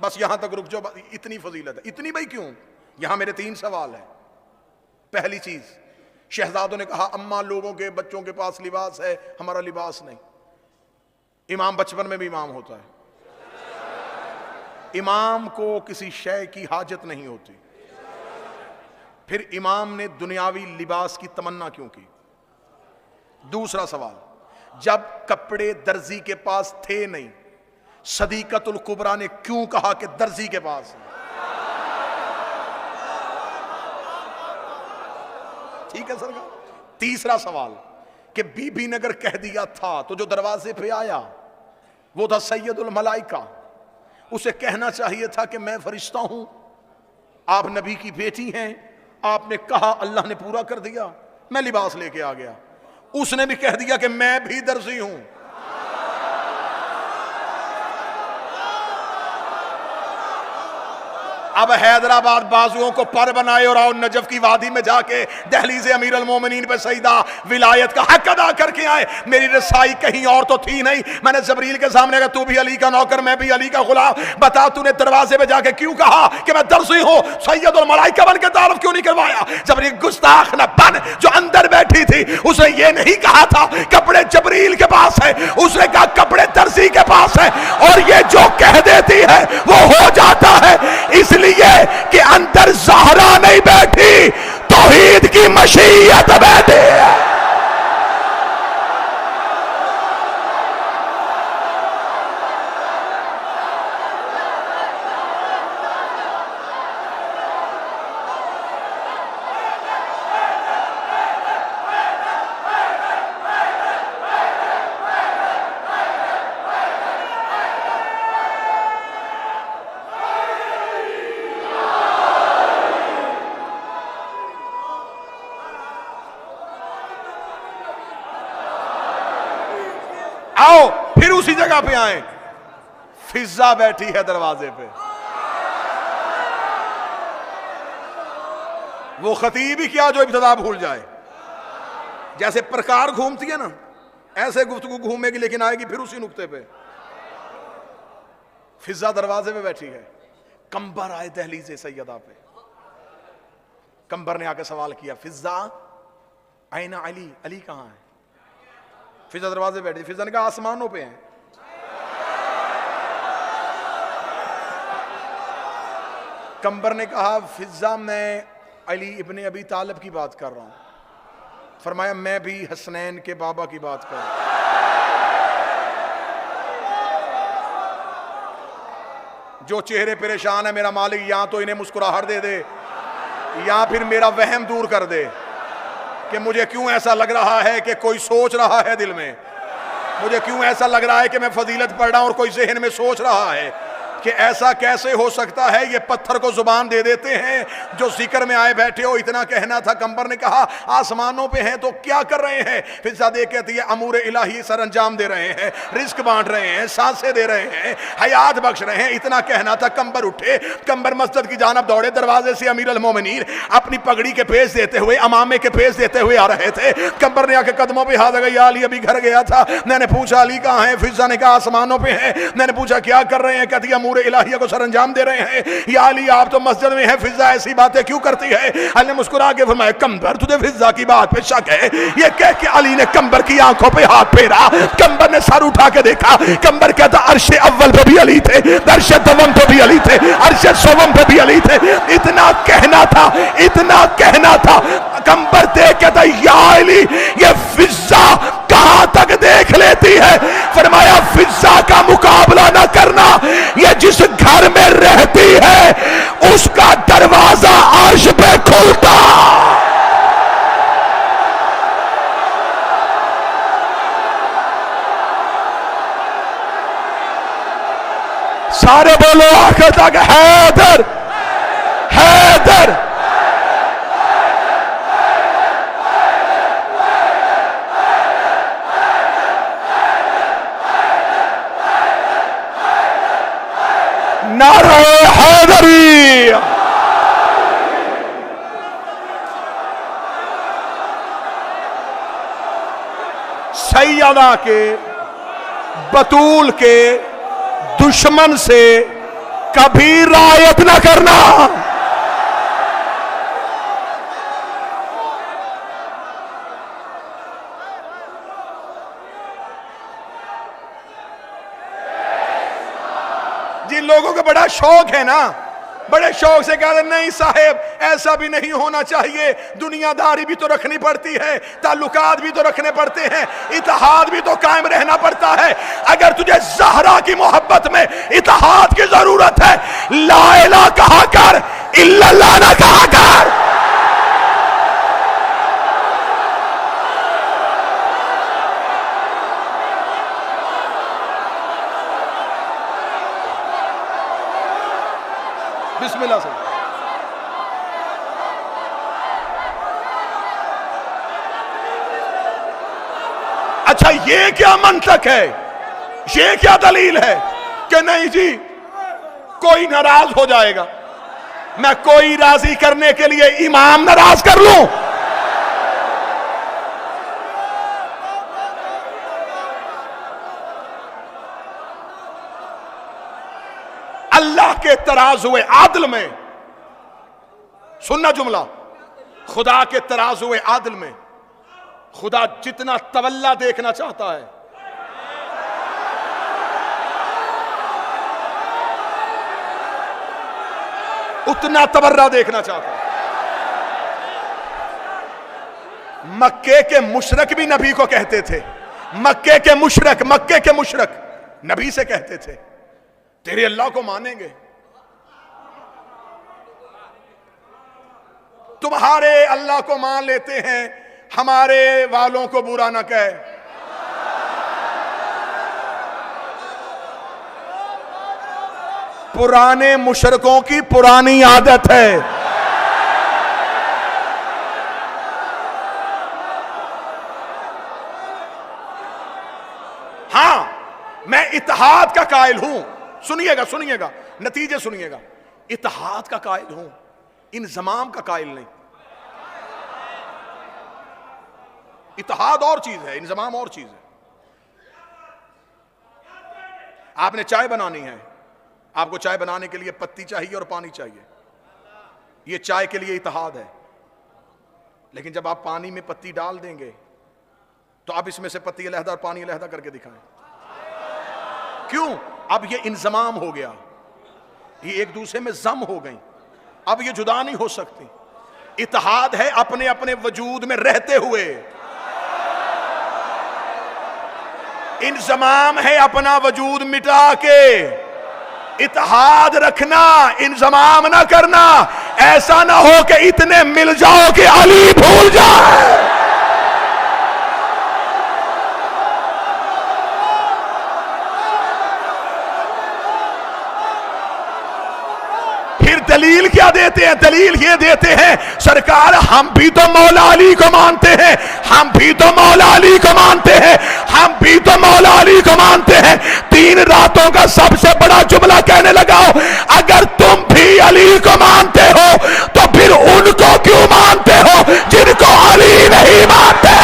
बस यहां तक रुक जाओ, इतनी फजीलत है। इतनी भाई क्यों? यहां मेरे 3 सवाल हैं। पहली चीज, शहजादों ने कहा अम्मा लोगों के बच्चों के पास लिबास है, हमारा लिबास नहीं। इमाम बचपन में भी इमाम होता है। इमाम को किसी शय की हाजत नहीं होती, फिर इमाम ने दुनियावी लिबास की तमन्ना क्यों की? दूसरा सवाल, जब कपड़े दर्जी के पास थे नहीं, सदीकतुल कुबरा ने क्यों कहा कि दर्जी के पास है? ठीक है सरकार। तीसरा सवाल कि बीबी ने अगर कह दिया था तो जो दरवाजे पे आया वो था सैयदुल मलाइका, उसे कहना चाहिए था कि मैं फरिश्ता हूं, आप नबी की बेटी हैं, आपने कहा, अल्लाह ने पूरा कर दिया, मैं लिबास लेके आ गया। उसने भी कह दिया कि मैं भी दर्जी हूं। अब हैदराबाद बाजुओं को पर बनाए और आओ नजफ की वादी में जाके दहलीज़े अमीर अल मोमिनीन पे सईदा विलायत का हक अदा करके आए। मेरी रसाई कहीं और तो थी नहीं। मैंने जबरील के सामने कहा तू भी अली का नौकर, मैं भी अली का गुलाम, बता तूने दरवाजे पे जाके क्यों कहा कि मैं दर्जी हूं? सैयदुल मलाइका बन के तारुफ क्यों नहीं करवाया? जबरील गुस्ताख न बन, जो अंदर बैठी थी उसे ये नहीं कहा था कपड़े जबरील के पास है, उसने कहा कपड़े दर्जी के पास है। और ये जो कह देती है वो हो जाता है, इसलिए कि अंदर ज़हरा नहीं बैठी, तौहीद की मशीयत बैठी है। आओ फिर उसी जगह पे आए, फिजा बैठी है दरवाजे पे। वो खतीब ही क्या जो इब्तिदा भूल जाए। जैसे प्रकार घूमती है ना, ऐसे गुफ्तगू घूमेगी लेकिन आएगी फिर उसी नुक्ते पे। फिजा दरवाजे पे बैठी है। कंबर आए दहलीज़े सैयदा पे। कंबर ने आके सवाल किया, फिजा आईना अली, अली कहां है? फिजा दरवाजे बैठी। फिजा ने कहा आसमानों पे हैं। कंबर ने कहा फिजा मैं अली इब्ने अबी तालिब की बात कर रहा हूं। फरमाया मैं भी हसनैन के बाबा की बात कर रहा हूं। जो चेहरे परेशान है मेरा मालिक या तो इन्हें मुस्कुराहट दे दे या फिर मेरा वहम दूर कर दे कि मुझे क्यों ऐसा लग रहा है कि कोई सोच रहा है दिल में। मुझे क्यों ऐसा लग रहा है कि मैं फजीलत पढ़ रहा हूं और कोई जहन में सोच रहा है कि ऐसा कैसे हो सकता है, ये पत्थर को जुबान दे देते हैं जो जिक्र में आए बैठे हो। इतना कहना था। कंबर ने कहा आसमानों पे हैं तो क्या कर रहे हैं? फिर सादे कहती है अमूर इलाही सर अंजाम दे रहे हैं, रिस्क बांट रहे हैं, सांसें दे रहे हैं, हयात बख्श रहे हैं। इतना कहना था। कंबर उठे, कंबर मस्जिद की जानब दौड़े। दरवाजे से अमीर अल मोमिनीन अपनी पगड़ी के पेश देते हुए, अमामे के पेश देते हुए आ रहे थे। कंबर ने आके कदमों पे हाथ लगाया, अली अभी घर गया था। मैंने पूछा अली कहाँ है? फिजा ने कहा आसमानों पे है। मैंने पूछा क्या कर रहे हैं? कहती अमूर इलाहिया को सरंजाम दे रहे हैं। या अली आप तो मस्जिद में हैं, फिजा ऐसी बातें क्यों करती है? अली ने मुस्कुरा के फरमाया कंबर तुझे फिजा की बात पे शक है? ये कह के अली ने कंबर की आंखों पे हाथ फेरा। कंबर ने सर उठा के देखा। कंबर कहता अर्शे अव्वल पे भी अली थे, अर्शे दवम पे भी अली थे, अर्शे सोवम पे भी अली थे। इतना कहना था, इतना कहना था। कंबर देख कहता या अली ये फिजा कहां तक देख लेती है? फरमाया फिजा का मुकाबला ना करना, ये जिस घर में रहती है उसका दरवाजा अर्श पे खुलता। सारे बोलो आखिर तक हैदर है। नारे हैदरी। सैयदा के, बतूल के दुश्मन से कभी रायत ना करना। जिन लोगों को बड़ा शौक है ना, बड़े शौक से कहते नहीं साहेब ऐसा भी नहीं होना चाहिए, दुनियादारी भी तो रखनी पड़ती है, ताल्लुकात भी तो रखने पड़ते हैं, इत्तेहाद भी तो कायम रहना पड़ता है। अगर तुझे ज़हरा की मोहब्बत में इत्तेहाद की जरूरत है, ला इलाहा कहा कर, इल्लल्लाह ना कहा कर। बिस्मिल्लाह से। अच्छा ये क्या मंतक है, ये क्या दलील है कि नहीं जी कोई नाराज हो जाएगा, मैं कोई राजी करने के लिए इमाम नाराज कर लूं? अल्लाह के तराजुए आदल में, सुनना जुमला, खुदा के तराजुए आदल में खुदा जितना तवल्ला देखना चाहता है, उतना तबर्रा देखना चाहता है। मक्के के मुशरक भी नबी को कहते थे, मक्के के मुशरक नबी से कहते थे तेरे अल्लाह को मानेंगे, तुम्हारे अल्लाह को मान लेते हैं, हमारे वालों को बुरा ना कहे। पुराने मुशरकों की पुरानी आदत है। हां मैं इत्तेहाद का कायल हूं, सुनिएगा नतीजे सुनिएगा, इत्तेहाद का कायल हूं, इंजमाम का कायल नहीं। इत्तेहाद और चीज है, इंजमाम और चीज है। आपने चाय बनानी है, आपको चाय बनाने के लिए पत्ती चाहिए और पानी चाहिए, यह चाय के लिए इत्तेहाद है। लेकिन जब आप पानी में पत्ती डाल देंगे तो आप इसमें से पत्ती अलहदा और पानी अलहदा करके दिखाएं। क्यों? अब ये इंजमाम हो गया, ये एक दूसरे में जम हो गई, अब ये जुदा नहीं हो सकती। इत्तेहाद है अपने अपने वजूद में रहते हुए, इंजमाम है अपना वजूद मिटा के। इत्तेहाद रखना, इंजमाम ना करना। ऐसा ना हो कि इतने मिल जाओ कि अली भूल जाए। दलील क्या देते हैं? दलील ये देते हैं सरकार हम भी तो मौला अली को मानते हैं, हम भी तो मौला अली को मानते हैं, हम भी तो मौला अली को मानते हैं। 3 रातों का सबसे बड़ा जुमला कहने लगाओ, अगर तुम भी अली को मानते हो तो फिर उनको क्यों मानते हो जिनको अली नहीं मानते?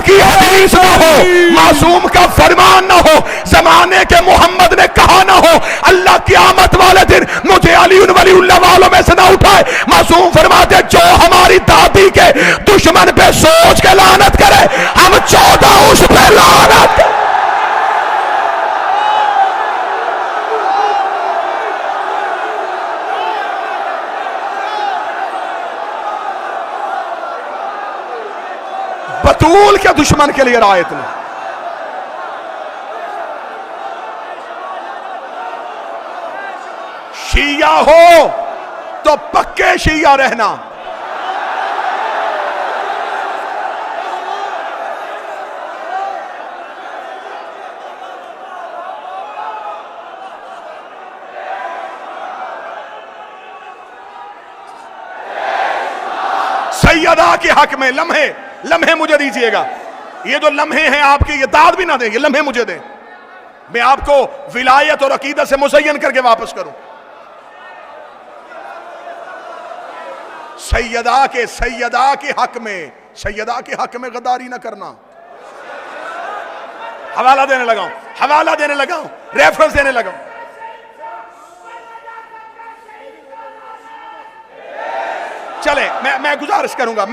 की हदीस ना हो, मासूम का फरमान ना हो, जमाने के मोहम्मद ने कहा ना हो, अल्लाह क़यामत वाले दिन मुझे अली वलीउल्लाह वालों में से ना उठाए। मासूम फरमाते जो हमारी दादी के दुश्मन पे सोच के लानत करे, हम 14 उस पे लानत करें। बतूल के दुश्मन के लिए रायत ने, शिया हो तो पक्के शिया रहना। सैयदा के हक में लम्हे लम्हे मुझे दीजिएगा। ये जो लम्हे हैं आपके, ये दाद भी ना दें, ये लम्हे मुझे दें, मैं आपको विलायत और अकीदत से मुज़य्यन करके वापस करूं। सैयदा के हक में, सैयदा के हक में गद्दारी ना करना। हवाला देने लगाऊं, रेफरेंस देने लगाऊं। चले, मैं गुजारिश करूंगा,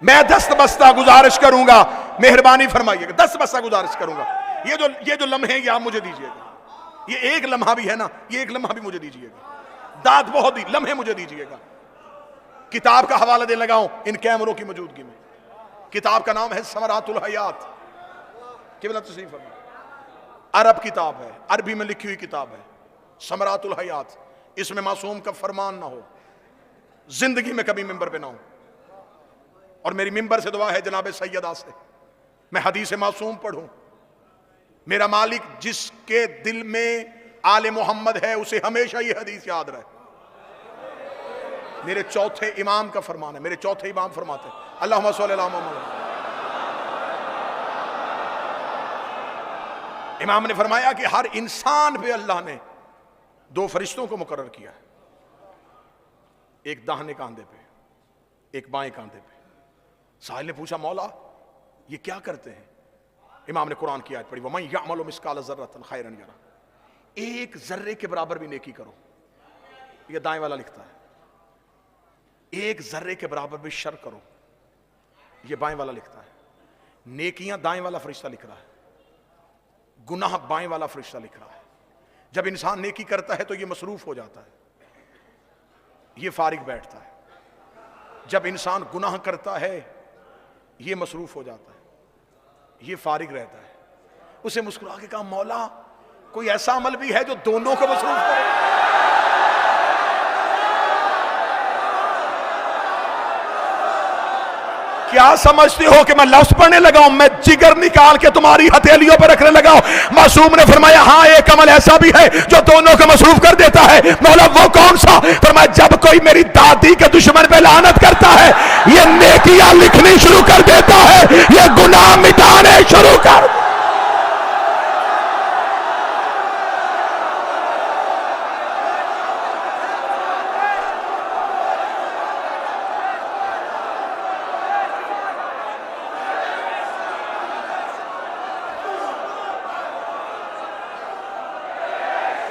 मैं दस्तबस्ता गुजारिश करूंगा, मेहरबानी फरमाइएगा, दस्तबस्ता गुजारिश करूंगा। ये जो लम्हे ये आप मुझे दीजिएगा। ये एक लम्हा भी है ना, ये एक लम्हा भी मुझे दीजिएगा। दाद बहुत ही, लम्हे मुझे दीजिएगा। किताब का हवाला देने लगाऊं इन कैमरों की मौजूदगी में। किताब का नाम है समरातुल हयात, केवल तस्लीम फरमा। अरब किताब है, अरबी में लिखी हुई किताब है, समरातुल हयात। इसमें मासूम का फरमान ना हो, जिंदगी में कभी मिंबर पे ना हो। और मेरी मिंबर से दुआ है जनाब सैयदा से, मैं हदीस मासूम पढ़ूं। मेरा मालिक जिसके दिल में आले मोहम्मद है उसे हमेशा ये हदीस याद रहे। मेरे चौथे इमाम का फरमान है, मेरे चौथे इमाम फरमाते हैं अल्लाहुम्मा सल्ली अला मुहम्मद। इमाम ने फरमाया कि हर इंसान पे अल्लाह ने दो फरिश्तों को मुकर्रर किया है, एक दाहिने कांधे पे, एक बाएं कांधे पे। साहिल ने पूछा मौला ये क्या करते हैं? इमाम ने कुरान की आयत पढ़ी, वमन यअमल मिस्काल ज़र्रतन खैरन यरा। एक जर्रे के बराबर भी नेकी करो, ये दाएं वाला लिखता है। एक जर्रे के बराबर भी शर करो, ये बाएं वाला लिखता है। नेकियां दाएं वाला फरिश्ता लिख रहा है, गुनाह बाएं वाला फरिश्ता लिख रहा है। जब इंसान नेकी करता है तो ये मसरूफ हो जाता है, ये फारिग बैठता है। जब इंसान गुनाह करता है ये मसरूफ हो जाता है, ये फारिग रहता है। उसे मुस्कुरा के कहा मौला कोई ऐसा अमल भी है जो दोनों को मसरूफ करे? क्या समझते हो कि मैं लफ्ज पढ़ने लगा हूं? मैं जिगर निकाल के तुम्हारी हथेलियों पर रखने लगा हूं। मासूम ने फरमाया हाँ एक अमल ऐसा भी है जो दोनों को मसरूफ कर देता है। मौला वो कौन सा? फरमाया जब कोई मेरी दादी के दुश्मन पे लानत करता है ये नेकियां लिखनी शुरू कर देता है, ये गुनाह मिटाने शुरू कर।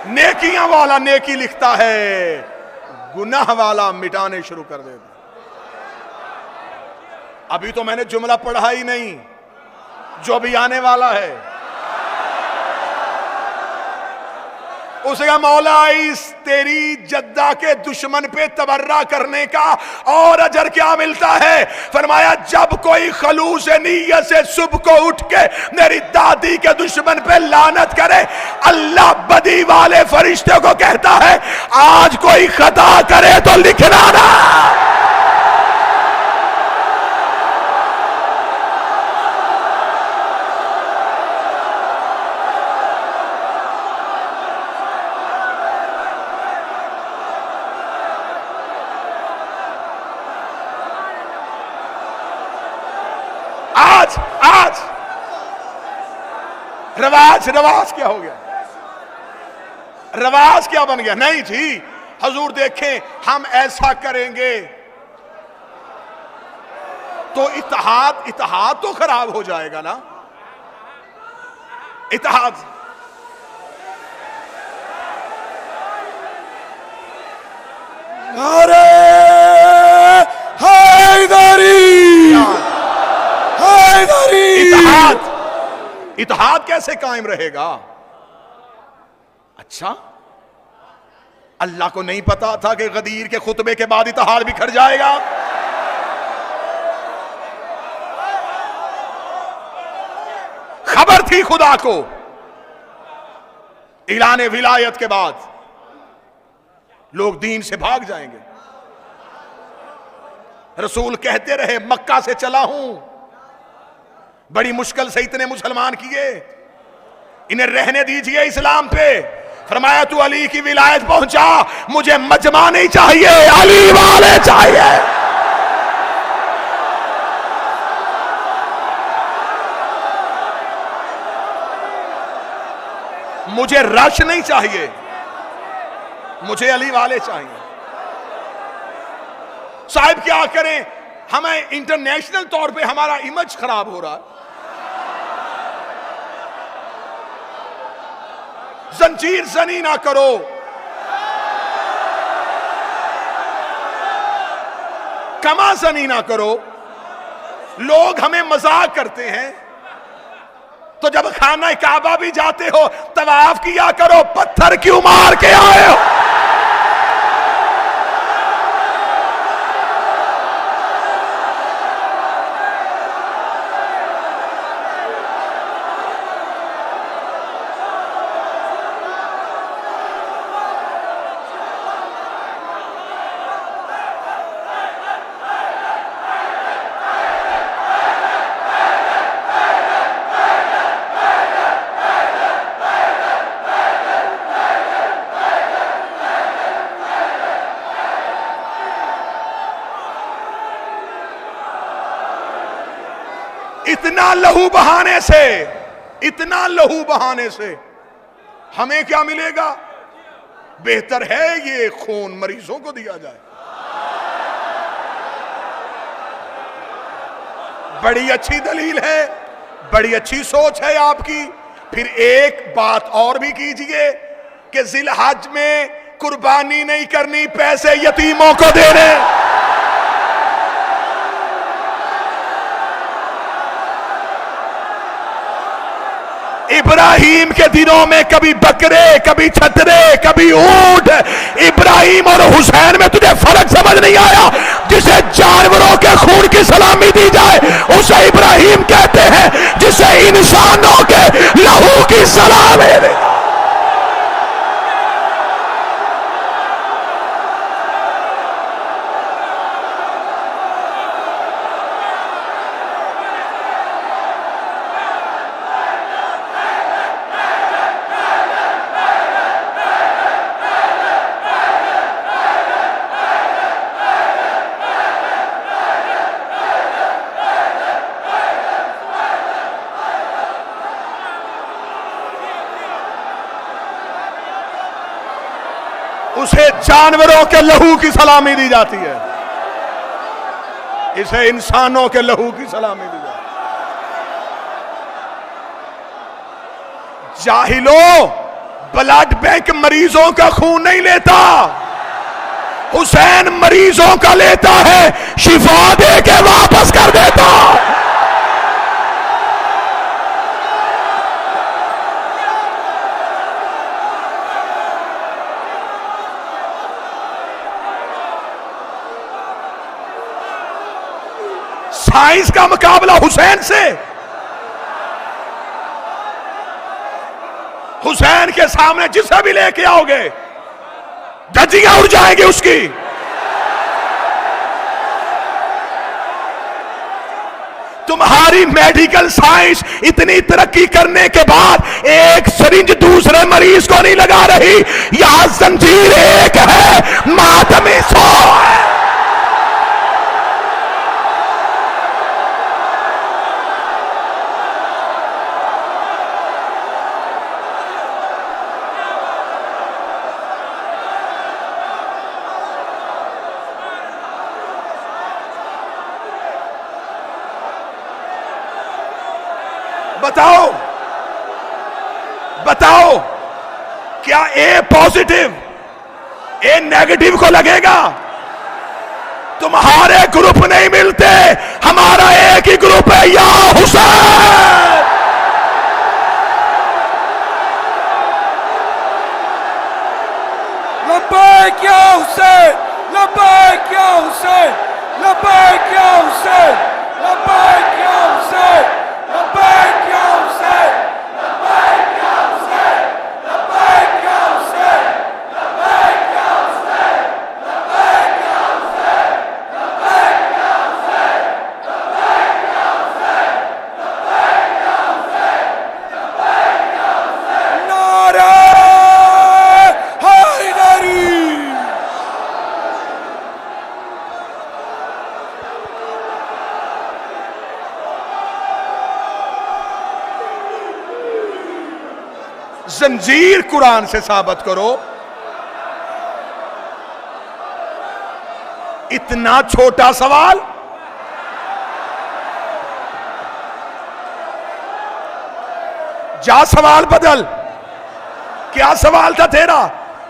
नेकियां वाला नेकी लिखता है, गुनाह वाला मिटाने शुरू कर देता। अभी तो मैंने जुमला पढ़ा ही नहीं, जो भी आने वाला है उसे कहा मौला इस तेरी जद्दा के दुश्मन पे तबर्रा करने का और अजर क्या मिलता है? फरमाया जब कोई खलूस नीयत से सुबह को उठ के मेरी दादी के दुश्मन पे लानत करे, अल्लाह बदी वाले फरिश्ते को कहता है आज कोई खता करे तो लिखना ना। आज रवाज क्या हो गया? रवाज क्या बन गया? नहीं जी हजूर देखें हम ऐसा करेंगे तो इत्तेहाद तो खराब हो जाएगा ना। इत्तेहाद नारे हैदरी, इत्तेहाद कैसे कायम रहेगा? अच्छा अल्लाह को नहीं पता था कि गदीर के खुतबे के बाद इत्तेहाद बिखर जाएगा? खबर थी खुदा को। ऐलान विलायत के बाद लोग दीन से भाग जाएंगे। रसूल कहते रहे मक्का से चला हूं, बड़ी मुश्किल से इतने मुसलमान किए, इन्हें रहने दीजिए इस्लाम पे। फरमाया तू अली की विलायत पहुंचा, मुझे मजमा नहीं चाहिए, अली वाले चाहिए। मुझे रश नहीं चाहिए, मुझे अली वाले चाहिए। साहिब क्या करें, हमें इंटरनेशनल तौर पे हमारा इमेज खराब हो रहा है। जंजीर जनी ना करो, कमा जनी ना करो। लोग हमें मजाक करते हैं, तो जब खाना काबा भी जाते हो तवाफ किया करो, पत्थर क्यों मार के आए हो? इतना लहू बहाने से, इतना लहू बहाने से हमें क्या मिलेगा? बेहतर है ये खून मरीजों को दिया जाए। बड़ी अच्छी दलील है, बड़ी अच्छी सोच है आपकी। फिर एक बात और भी कीजिए कि जिलहज में कुर्बानी नहीं करनी, पैसे यतीमों को देने। इब्राहिम के दिनों में कभी बकरे, कभी छतरे, कभी ऊंट। इब्राहिम और हुसैन में तुझे फर्क समझ नहीं आया? जिसे जानवरों के खून की सलामी दी जाए उसे इब्राहिम कहते हैं, जिसे इंसानों के लहू की सलामी दी। उसे जानवरों के लहू की सलामी दी जाती है, इसे इंसानों के लहू की सलामी दी जाती है। जाहिलो, ब्लड बैंक मरीजों का खून नहीं लेता, हुसैन मरीजों का लेता है, शिफा दे के वापस कर देता। साइंस का मुकाबला हुसैन से, हुसैन के सामने जिसे भी लेके आओगे धज्जियां उड़ जाएंगी उसकी। तुम्हारी मेडिकल साइंस इतनी तरक्की करने के बाद एक सिरिंज दूसरे मरीज को नहीं लगा रही, यहां जंजीर एक है, मातमी 100 है। बताओ बताओ, क्या ए पॉजिटिव ए नेगेटिव को लगेगा? तुम्हारे ग्रुप नहीं मिलते, हमारा एक ही ग्रुप है, या हुसैन। लब्बैक या हुसैन, लब्बैक या हुसैन, लब्बैक या हुसैन, लब्बैक या हुसैन, लब्बैक या हुसैन, लब्बैक या हुसैन, लब्बैक या हुसैन, लब्बैक या हुसैन। जंजीर कुरान से साबित करो। इतना छोटा सवाल। जा सवाल बदल। क्या सवाल था तेरा?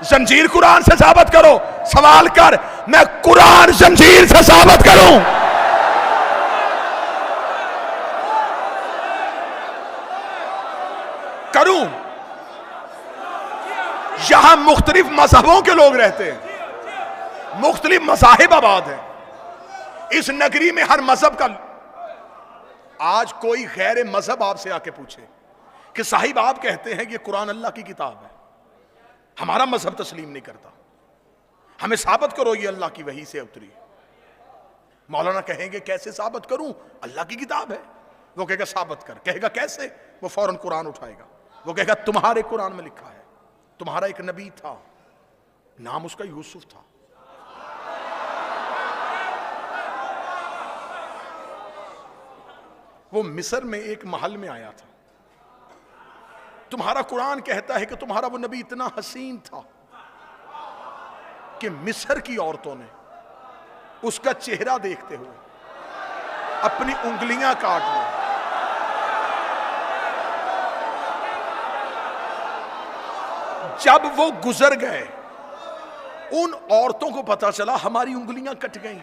जंजीर कुरान से साबित करो। सवाल कर, मैं कुरान जंजीर से साबित करूं। करूं? यहां मुख्तलिफ मजहबों के लोग रहते हैं, मुख्तलिफ मज़ाहिब आबाद हैं इस नगरी में, हर मजहब का। आज कोई गैर मजहब आपसे आके पूछे कि साहिब आप कहते हैं कि कुरान अल्लाह की किताब है, हमारा मजहब तस्लीम नहीं करता, हमें साबित करो ये अल्लाह की वही से उतरी। मौलाना कहेंगे कैसे साबित करूं, अल्लाह की किताब है। वो कहेगा साबित कर। कहेगा कैसे? वो फौरन कुरान उठाएगा। वो कहेगा तुम्हारे कुरान में लिखा है, तुम्हारा एक नबी था, नाम उसका यूसुफ था, वो मिस्र में एक महल में आया था। तुम्हारा कुरान कहता है कि तुम्हारा वो नबी इतना हसीन था कि मिस्र की औरतों ने उसका चेहरा देखते हुए अपनी उंगलियां काट ली। जब वो गुजर गए, उन औरतों को पता चला हमारी उंगलियां कट गई।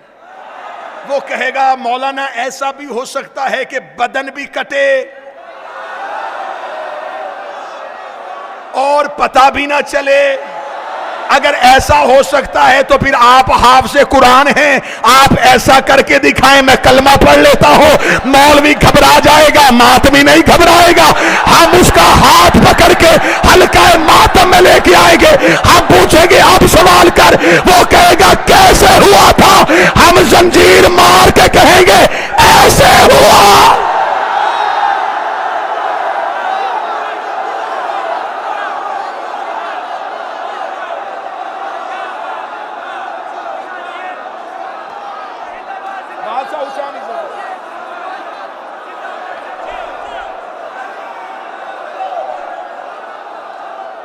वो कहेगा मौलाना ऐसा भी हो सकता है कि बदन भी कटे और पता भी ना चले। अगर ऐसा हो सकता है तो फिर आप हाफ़िज़े कुरान हैं, आप ऐसा करके दिखाएं, मैं कलमा पढ़ लेता हूं। मौलवी घबरा जाएगा, मातमी नहीं घबराएगा। हम उसका हाथ पकड़ के हल्का मातम में लेके आएंगे। हम पूछेंगे अब सवाल कर, वो कहेगा कैसे हुआ था, हम जंजीर मार के कहेंगे ऐसे हुआ।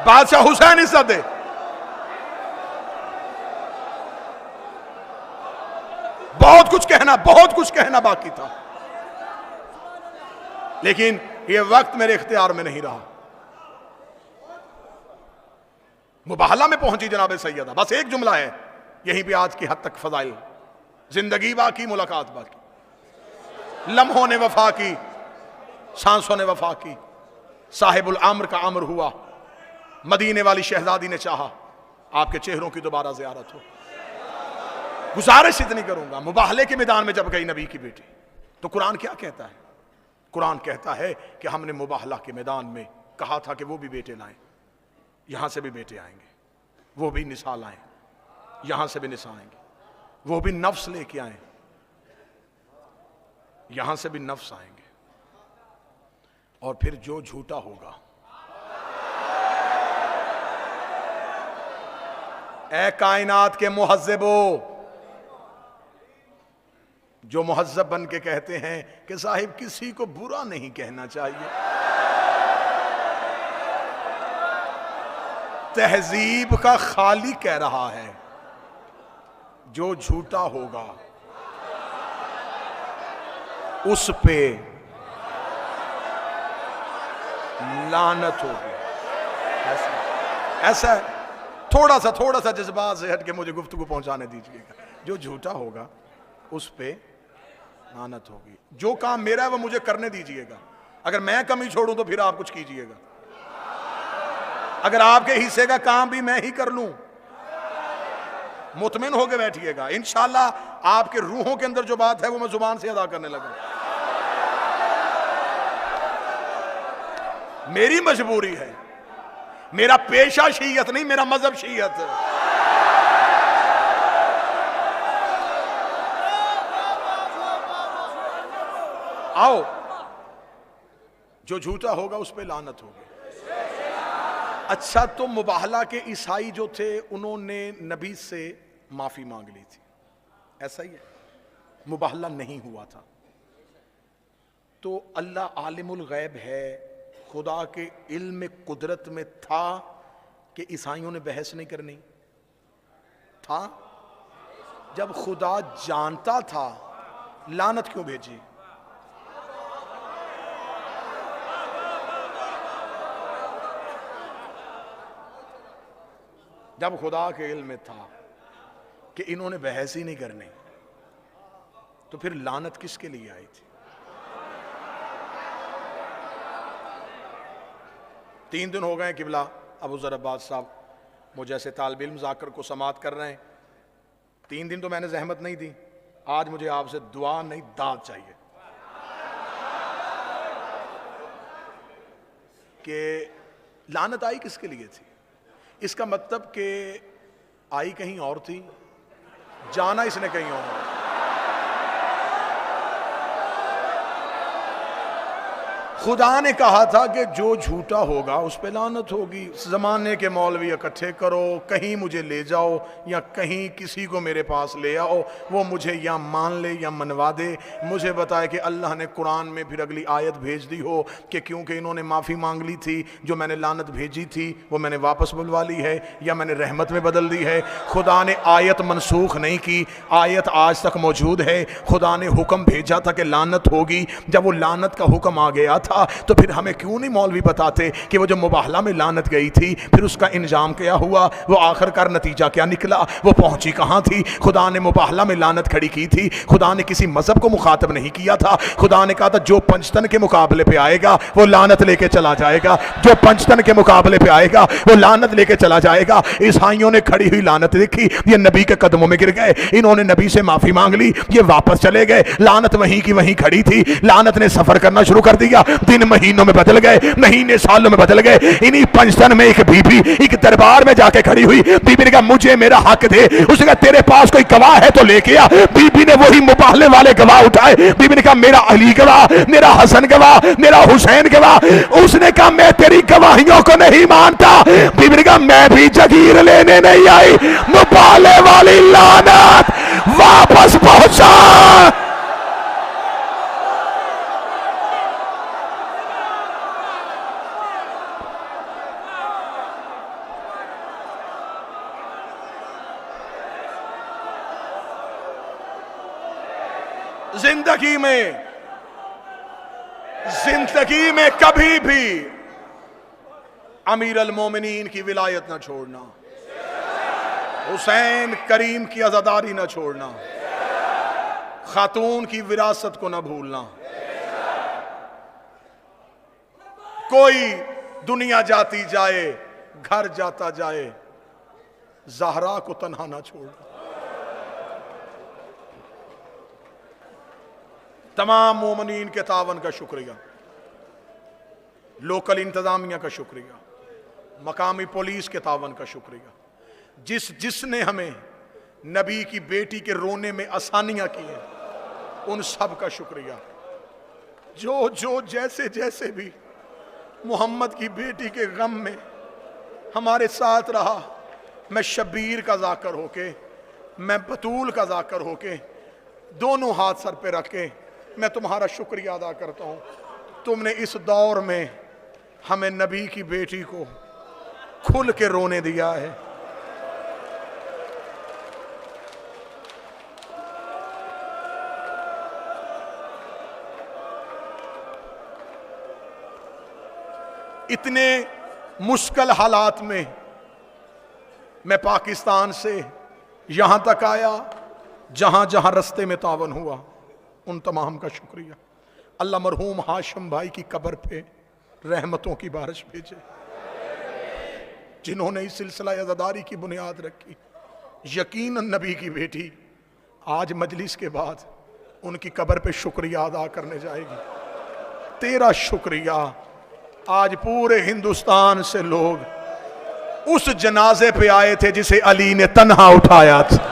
बादशाह हुसैन इज़्ज़त। बहुत कुछ कहना बाकी था, लेकिन यह वक्त मेरे इख्तियार में नहीं रहा। मुबाहला में पहुंची जनाब सैयदा। बस एक जुमला है, यहीं पे आज की हद तक फजाइल। जिंदगी बाकी, मुलाकात बाकी, लम्हों ने वफा की, सांसों ने वफा की, साहिबुल अम्र का अम्र हुआ, मदीने वाली शहजादी ने चाहा आपके चेहरों की दोबारा ज़ियारत हो। गुजारिश इतनी करूंगा, मुबाहले के मैदान में जब गई नबी की बेटी, तो कुरान क्या कहता है? कुरान कहता है कि हमने मुबाहला के मैदान में कहा था कि वो भी बेटे लाएं, यहां से भी बेटे आएंगे, वो भी निसा लाएं, यहां से भी निसा आएंगे, वो भी नफ्स लेके आए, यहां से भी नफ्स आएंगे। और फिर जो झूठा होगा, ए कायनात के मुहज्जिबो, जो मुहज्जब बन के कहते हैं कि साहिब किसी को बुरा नहीं कहना चाहिए, तहजीब का खाली कह रहा है, जो झूठा होगा उस पे लानत होगी। ऐसा है। थोड़ा सा जज्बात से हट के मुझे गुफ्तगू पहुंचाने दीजिएगा। जो झूठा होगा उस पे लानत होगी। जो काम मेरा है वो मुझे करने दीजिएगा। अगर मैं कमी छोड़ूं तो फिर आप कुछ कीजिएगा। अगर आपके हिस्से का काम भी मैं ही कर लूं, मुतमिन होकर बैठिएगा। इंशाअल्लाह आपके रूहों के अंदर जो बात है वो मैं जुबान से अदा करने लगा। मेरी मजबूरी है, मेरा पेशा शीयत नहीं, मेरा मजहब शीयत है। आओ, जो झूठा होगा उस पे लानत होगी। अच्छा, तो मुबाहला के ईसाई जो थे उन्होंने नबी से माफी मांग ली थी, ऐसा ही है। मुबाहला नहीं हुआ था। तो अल्लाह आलिमुल गैब है, खुदा के इल्म कुदरत में था कि ईसाइयों ने बहस नहीं करनी? था। जब खुदा जानता था, लानत क्यों भेजी? जब खुदा के इल्म में था कि इन्होंने बहस ही नहीं करनी, तो फिर लानत किसके लिए आई थी? 3 दिन हो गए किबला अबू ज़र अब्बास साहब मुझे ऐसे तालिब इल्म जाकर को समात कर रहे हैं। 3 दिन तो मैंने जहमत नहीं दी, आज मुझे आपसे दुआ नहीं दाद चाहिए कि लानत आई किसके लिए थी। इसका मतलब कि आई कहीं और थी, जाना इसने कहीं और। खुदा ने कहा था कि जो झूठा होगा उस पे लानत होगी। ज़माने के मौलवी इकट्ठे करो, कहीं मुझे ले जाओ या कहीं किसी को मेरे पास ले आओ, वो मुझे या मान ले या मनवा दे। मुझे बताए कि अल्लाह ने कुरान में फिर अगली आयत भेज दी हो कि क्योंकि इन्होंने माफ़ी मांग ली थी, जो मैंने लानत भेजी थी वो मैंने वापस बुलवा ली है या मैंने रहमत में बदल दी है। खुदा ने आयत मनसूख नहीं की, आयत आज तक मौजूद है। खुदा ने हुक्म भेजा था कि लानत होगी। जब वो लानत का हुक्म आ गया था तो फिर हमें क्यों नहीं मौलवी बताते कि वो जो मुबाहला में लानत गई थी फिर उसका इंजाम क्या हुआ, वो आखिरकार नतीजा क्या निकला, वो पहुंची कहां थी। खुदा ने मुबाहला में लानत खड़ी की थी, खुदा ने किसी मजहब को मुखातब नहीं किया था। खुदा ने कहा था जो पंचतन के मुकाबले पे आएगा वो लानत लेके चला जाएगा, जो पंचतन के मुकाबले पे आएगा वो लानत लेके चला जाएगा। ईसाइयों ने खड़ी हुई लानत देखी, ये नबी के कदमों में गिर गए, इन्होंने नबी से माफी मांग ली, ये वापस चले गए। लानत वहीं की वहीं खड़ी थी। लानत ने सफर करना शुरू कर दिया, दिन महीनों में बदल गए, महीने सालों में बदल गए। इन्हीं पंचतन में एक बीबी एक दरबार में जाके खड़ी हुई। बीबी ने कहा मुझे मेरा हक दे। उसने कहा तेरे पास कोई गवाह है तो लेके आ। बीबी ने वही मुबाहले वाले गवाह उठाए। बीबी ने कहा मेरा अली गवाह, मेरा हसन गवाह, मेरा हुसैन गवाह। उसने कहा मैं तेरी गवाहियों को नहीं मानता। बीबी ने कहा मैं भी जगीर लेने नहीं आई। मुबाहले वाली लानत वापस पहुंचा। जिंदगी में कभी भी अमीर अल मोमिनीन की विलायत ना छोड़ना, हुसैन करीम की आजादारी ना छोड़ना, खातून की विरासत को ना भूलना। कोई दुनिया जाती जाए, घर जाता जाए, ज़हरा को तन्हा ना छोड़ना। तमाम मोमिनीन के तावन का शुक्रिया, लोकल इंतजामिया का शुक्रिया, मकामी पुलिस के तावन का शुक्रिया, जिसने हमें नबी की बेटी के रोने में आसानियां की हैं, उन सब का शुक्रिया। जो जैसे जैसे भी मोहम्मद की बेटी के गम में हमारे साथ रहा, मैं शब्बीर का जाकर होके, मैं बतूल का जाकर होके, दोनों हाथ सर पे रख के मैं तुम्हारा शुक्रिया अदा करता हूँ। तुमने इस दौर में हमें नबी की बेटी को खुल के रोने दिया है। इतने मुश्किल हालात में मैं पाकिस्तान से यहां तक आया, जहां जहां रास्ते में तावन हुआ, उन तमाम का शुक्रिया। अल्लाह मरहूम हाशिम भाई की कब्र पे रहमतों की बारिश भेजे, जिन्होंने इस सिलसिला अज़ादारी की बुनियाद रखी। यकीनन नबी की बेटी आज मजलिस के बाद उनकी कब्र पे शुक्रिया अदा करने जाएगी। तेरा शुक्रिया। आज पूरे हिंदुस्तान से लोग उस जनाजे पे आए थे जिसे अली ने तन्हा उठाया था।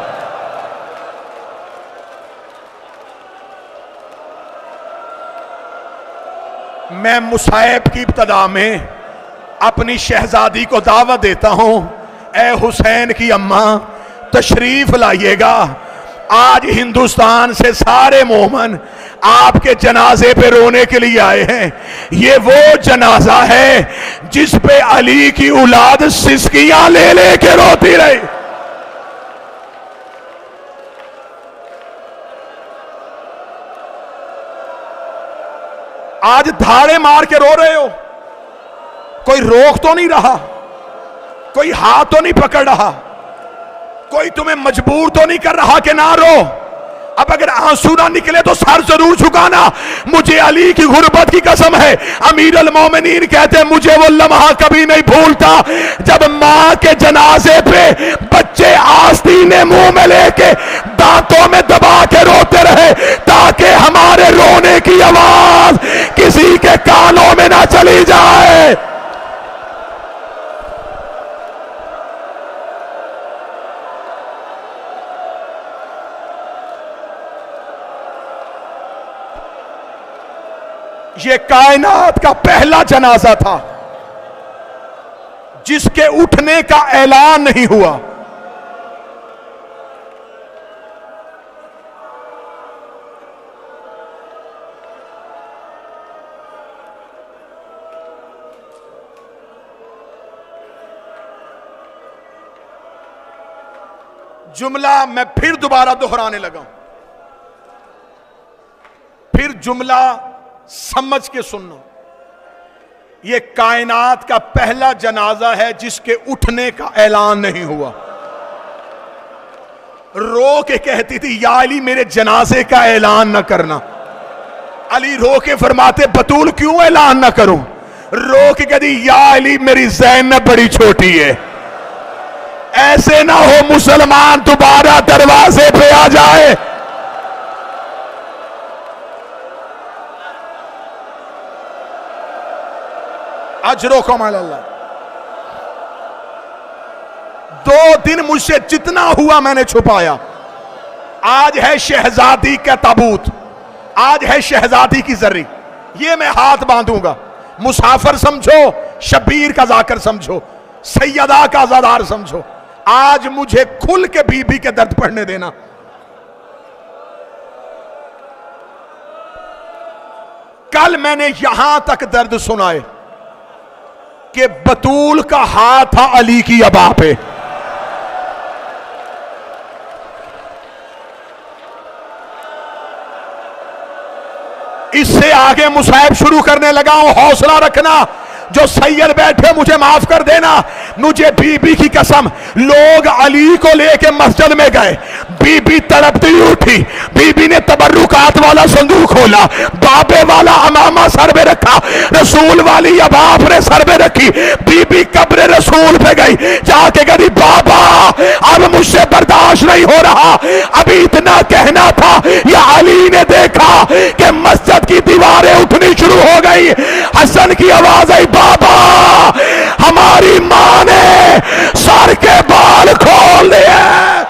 मैं मुसाइब की इब्तदा में अपनी शहजादी को दावत देता हूं, ए हुसैन की अम्मा तशरीफ लाइएगा। आज हिंदुस्तान से सारे मोमन आपके जनाजे पे रोने के लिए आए हैं। ये वो जनाजा है जिस पे अली की औलाद सिसकियां ले ले के रोती रही। आज धाड़े मार के रो रहे हो, कोई रोक तो नहीं रहा, कोई हाथ तो नहीं पकड़ रहा, कोई तुम्हें मजबूर तो नहीं कर रहा कि ना रो। अब अगर आंसू ना निकले तो सर जरूर झुकाना। मुझे अली की गुर्बत की कसम है, अमीर अल मोमिनीन कहते मुझे वो लम्हा कभी नहीं भूलता जब मां के जनाजे पे बच्चे आस्तीने मुंह में लेके दांतों में दबा के रोते रहे ताकि हमारे रोने की आवाज किसी के कानों में ना चली जाए। ये कायनात का पहला जनाजा था जिसके उठने का ऐलान नहीं हुआ। जुमला मैं फिर दोबारा दोहराने लगा, फिर जुमला समझ के सुनना। यह कायनात का पहला जनाजा है जिसके उठने का ऐलान नहीं हुआ। रो के कहती थी या अली मेरे जनाजे का ऐलान न करना। अली रो के फरमाते बतूल क्यों ऐलान न करूं। रो के कहती या अली मेरी ज़ैनब बड़ी छोटी है, ऐसे ना हो मुसलमान दोबारा दरवाजे पे आ जाए। अजरो कमालल्लाह। 2 दिन मुझसे जितना हुआ मैंने छुपाया। आज है शहजादी का ताबूत, आज है शहजादी की जर्री, ये मैं हाथ बांधूंगा। मुसाफिर समझो, शबीर का जाकर समझो, सैयदा का आजादार समझो। आज मुझे खुल के बीबी के दर्द पढ़ने देना। कल मैंने यहां तक दर्द सुनाए कि बतूल का हाथ था अली की अबा पे। इससे आगे मुसाहिब शुरू करने लगा हूं, हौसला रखना। जो सैयद बैठे मुझे माफ कर देना। मुझे बीबी की कसम, लोग अली को लेके मस्जिद में गए, बीबी तड़पती उठी, बीबी ने तबर्रुकात वाला संदूक खोला, बाबे वाला अमामा सर में रखा, रसूल वाली अबाप ने सर में रखी। बीबी कब्र रसूल पे गई, जाके कही बाबा अब मुझसे बर्दाश्त नहीं हो रहा। अभी इतना कहना था या अली ने देखा कि मस्जिद की दीवारें उठनी शुरू हो गई। हसन की आवाज आई बाबा हमारी मां ने सर के बाल खोल दिए।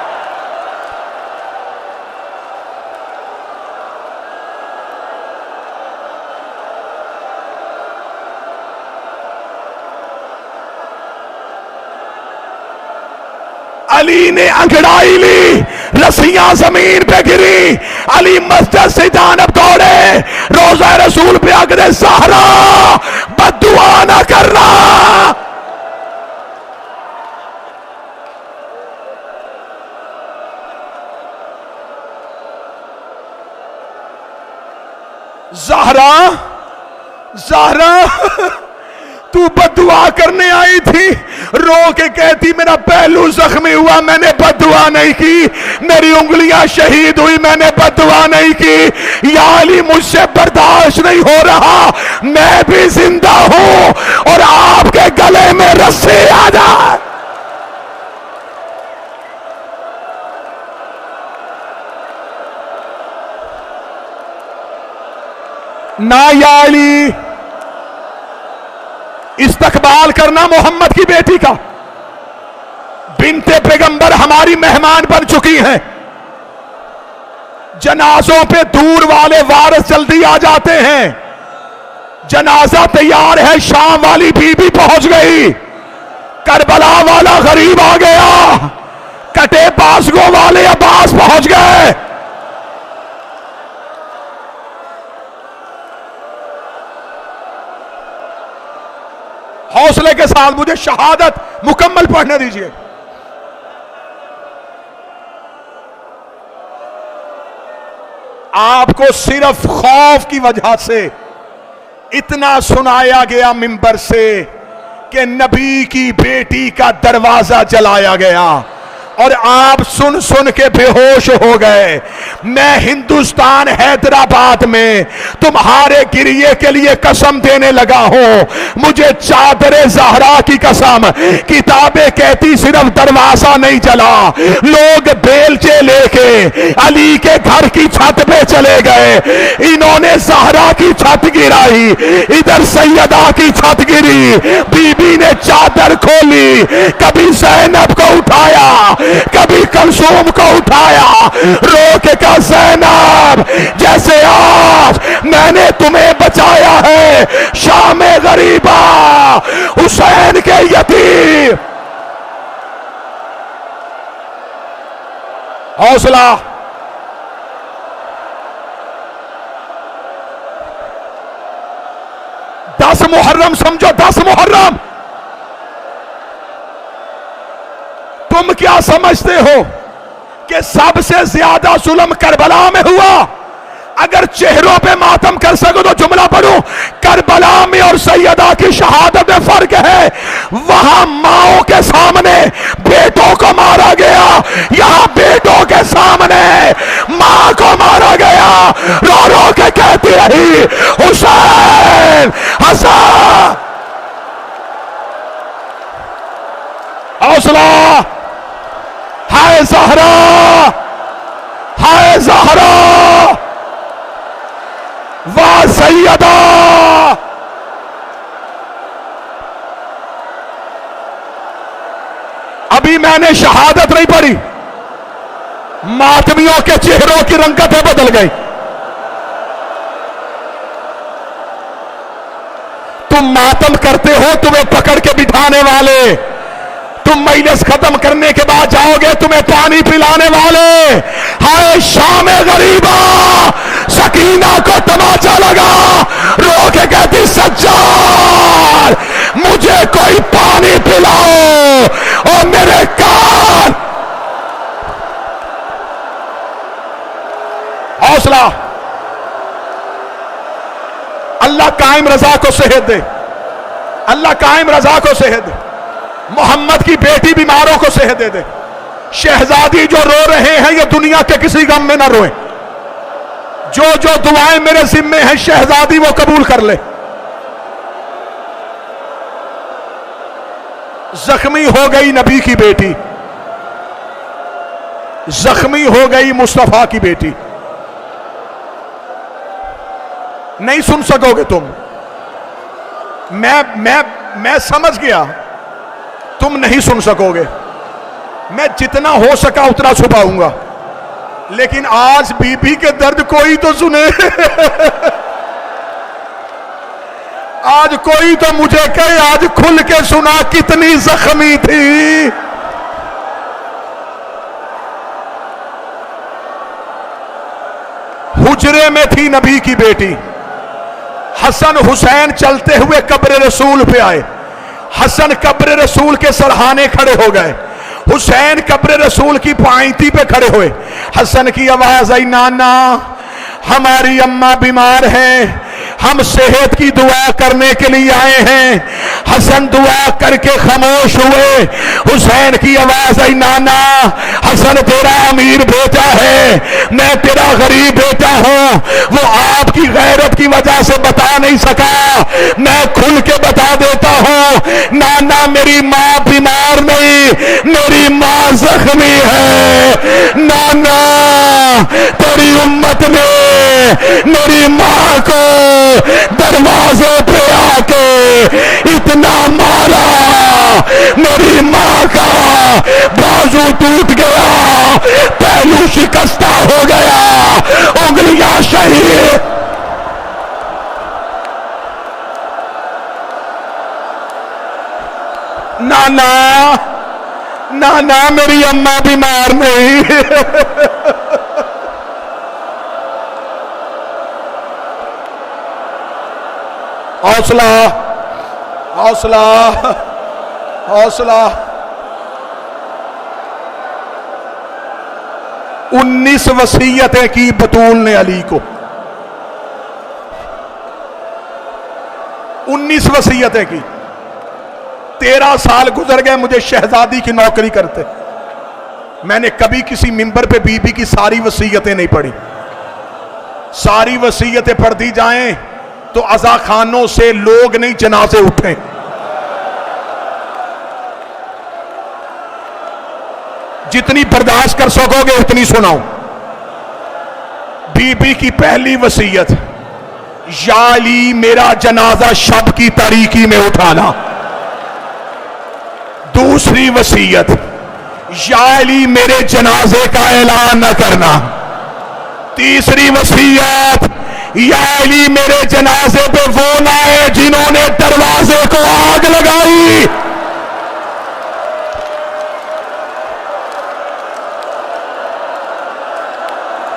अली ने अंगड़ाई ली, रस्सियां जमीन पे गिरी। अली मस्जिद से जानब दौड़े, रोजा रसूल पे आगे ज़हरा बद्दुआ ना करना। ज़हरा ज़हरा तू बद्दुआ करने आई थी। रो के कहती मेरा पहलू जख्मी हुआ, मैंने बद्दुआ नहीं की। मेरी उंगलियां शहीद हुई, मैंने बद्दुआ नहीं की। या अली मुझसे बर्दाश्त नहीं हो रहा, मैं भी जिंदा हूं और आपके गले में रस्सी आ जाए। ना या अली इस्तकबाल करना मोहम्मद की बेटी का। बिनते पैगंबर हमारी मेहमान बन चुकी हैं। जनाजों पे दूर वाले वारिस जल्दी आ जाते हैं। जनाजा तैयार है, शाम वाली बीबी पहुंच गई, करबला वाला गरीब आ गया, कटे बासगो वाले अब्बास पहुंच गए। हौसले के साथ मुझे शहादत मुकम्मल पढ़ने दीजिए। आपको सिर्फ खौफ की वजह से इतना सुनाया गया मिंबर से कि नबी की बेटी का दरवाजा जलाया गया और आप सुन सुन के बेहोश हो गए। मैं हिंदुस्तान हैदराबाद में तुम्हारे गिरिए के लिए कसम देने लगा हूं। मुझे चादरे जहरा की कसम, किताबें कहती सिर्फ दरवाजा नहीं जला, लोग बेलचे लेके अली के घर की छत पे चले गए। इन्होंने जहरा की छत गिराई, इधर सैयदा की छत गिरी, बीबी ने चादर खोली, कभी ज़ैनब को उठाया, कभी कलसूम को उठाया, रो के कहा ज़ैनब जैसे आज मैंने तुम्हें बचाया है शाम गरीबा हुसैन के यतीम। हौसला, दस मुहर्रम समझो, 10 मुहर्रम। तुम क्या समझते हो कि सबसे ज्यादा जुल्म करबला में हुआ? अगर चेहरों पे मातम कर सको तो जुमला पढ़ो, करबला में और सैयदा की शहादत में फर्क है। वहां माओ के सामने बेटों को मारा गया, यहां बेटों के सामने मां को मारा गया। रो रो के कहती रही हुसैन हसन। हौसला, हाय ज़हरा, हाय ज़हरा, वाह सैयदा। अभी मैंने शहादत नहीं पढ़ी, मातमियों के चेहरों की रंगतें बदल गई। तुम मातम करते हो, तुम्हें पकड़ के बिठाने वाले, तुम मजलिस खत्म करने के बाद जाओगे तुम्हें पानी पिलाने वाले। हाय शाम गरीबा, सकीना को तमाचा लगा, रो के कहती सज्जाद मुझे कोई पानी पिलाओ। और मेरे कान, हौसला, अल्लाह कायम रजा को सेहत दे, अल्लाह कायम रजा को सेहत दे, मोहम्मद की बेटी बीमारों को सेहत दे दे। शहजादी जो रो रहे हैं ये दुनिया के किसी गम में ना रोए। जो जो दुआएं मेरे जिम्मे हैं शहजादी वो कबूल कर ले। जख्मी हो गई नबी की बेटी, जख्मी हो गई मुस्तफा की बेटी। नहीं सुन सकोगे तुम, मैं समझ गया तुम नहीं सुन सकोगे। मैं जितना हो सका उतना छुपाऊंगा, लेकिन आज बीबी के दर्द कोई तो सुने। आज कोई तो मुझे कहे, आज खुल के सुना कितनी जख्मी थी। हुजरे में थी नबी की बेटी। हसन हुसैन चलते हुए कब्र रसूल पे आए। हसन कब्र रसूल के सरहाने खड़े हो गए, हुसैन कब्र रसूल की पायती पे खड़े हुए। हसन की आवाज आई, नाना हमारी अम्मा बीमार है, हम सेहत की दुआ करने के लिए आए हैं। हसन दुआ करके खामोश हुए। हुसैन की आवाज आई, नाना हसन तेरा अमीर बेटा है, मैं तेरा गरीब बेटा हूं। वो आपकी गैरत की वजह से बता नहीं सका, मैं खुल के बता देता हूं। नाना मेरी मां बीमार नहीं, मेरी मां जख्मी है। नाना तेरी उम्मत ने मेरी मां को दरवाजे पे आके इतना मारा, मेरी मां का बाजू टूट गया, पहलू शिकस्ता हो गया, उंगलियां शहीद। नाना ना ना मेरी अम्मा बीमार नहीं। हौसला हौसला हौसला। 19 वसीयतें की बतूल ने अली को, 19 वसीयतें की। 13 साल गुजर गए मुझे शहजादी की नौकरी करते, मैंने कभी किसी मिंबर पे बीबी की सारी वसीयतें नहीं पढ़ी। सारी वसीयतें पढ़ दी जाएं तो अज़ा खानों से लोग नहीं जनाजे उठे। जितनी बर्दाश्त कर सकोगे उतनी सुनाओ। बीबी की पहली वसीयत, या अली मेरा जनाजा शब की तारीकी में उठाना। दूसरी वसीयत, या अली मेरे जनाजे का ऐलान न करना। तीसरी वसीयत, या अली मेरे जनाजे पे वो ना आए जिन्होंने दरवाजे को आग लगाई।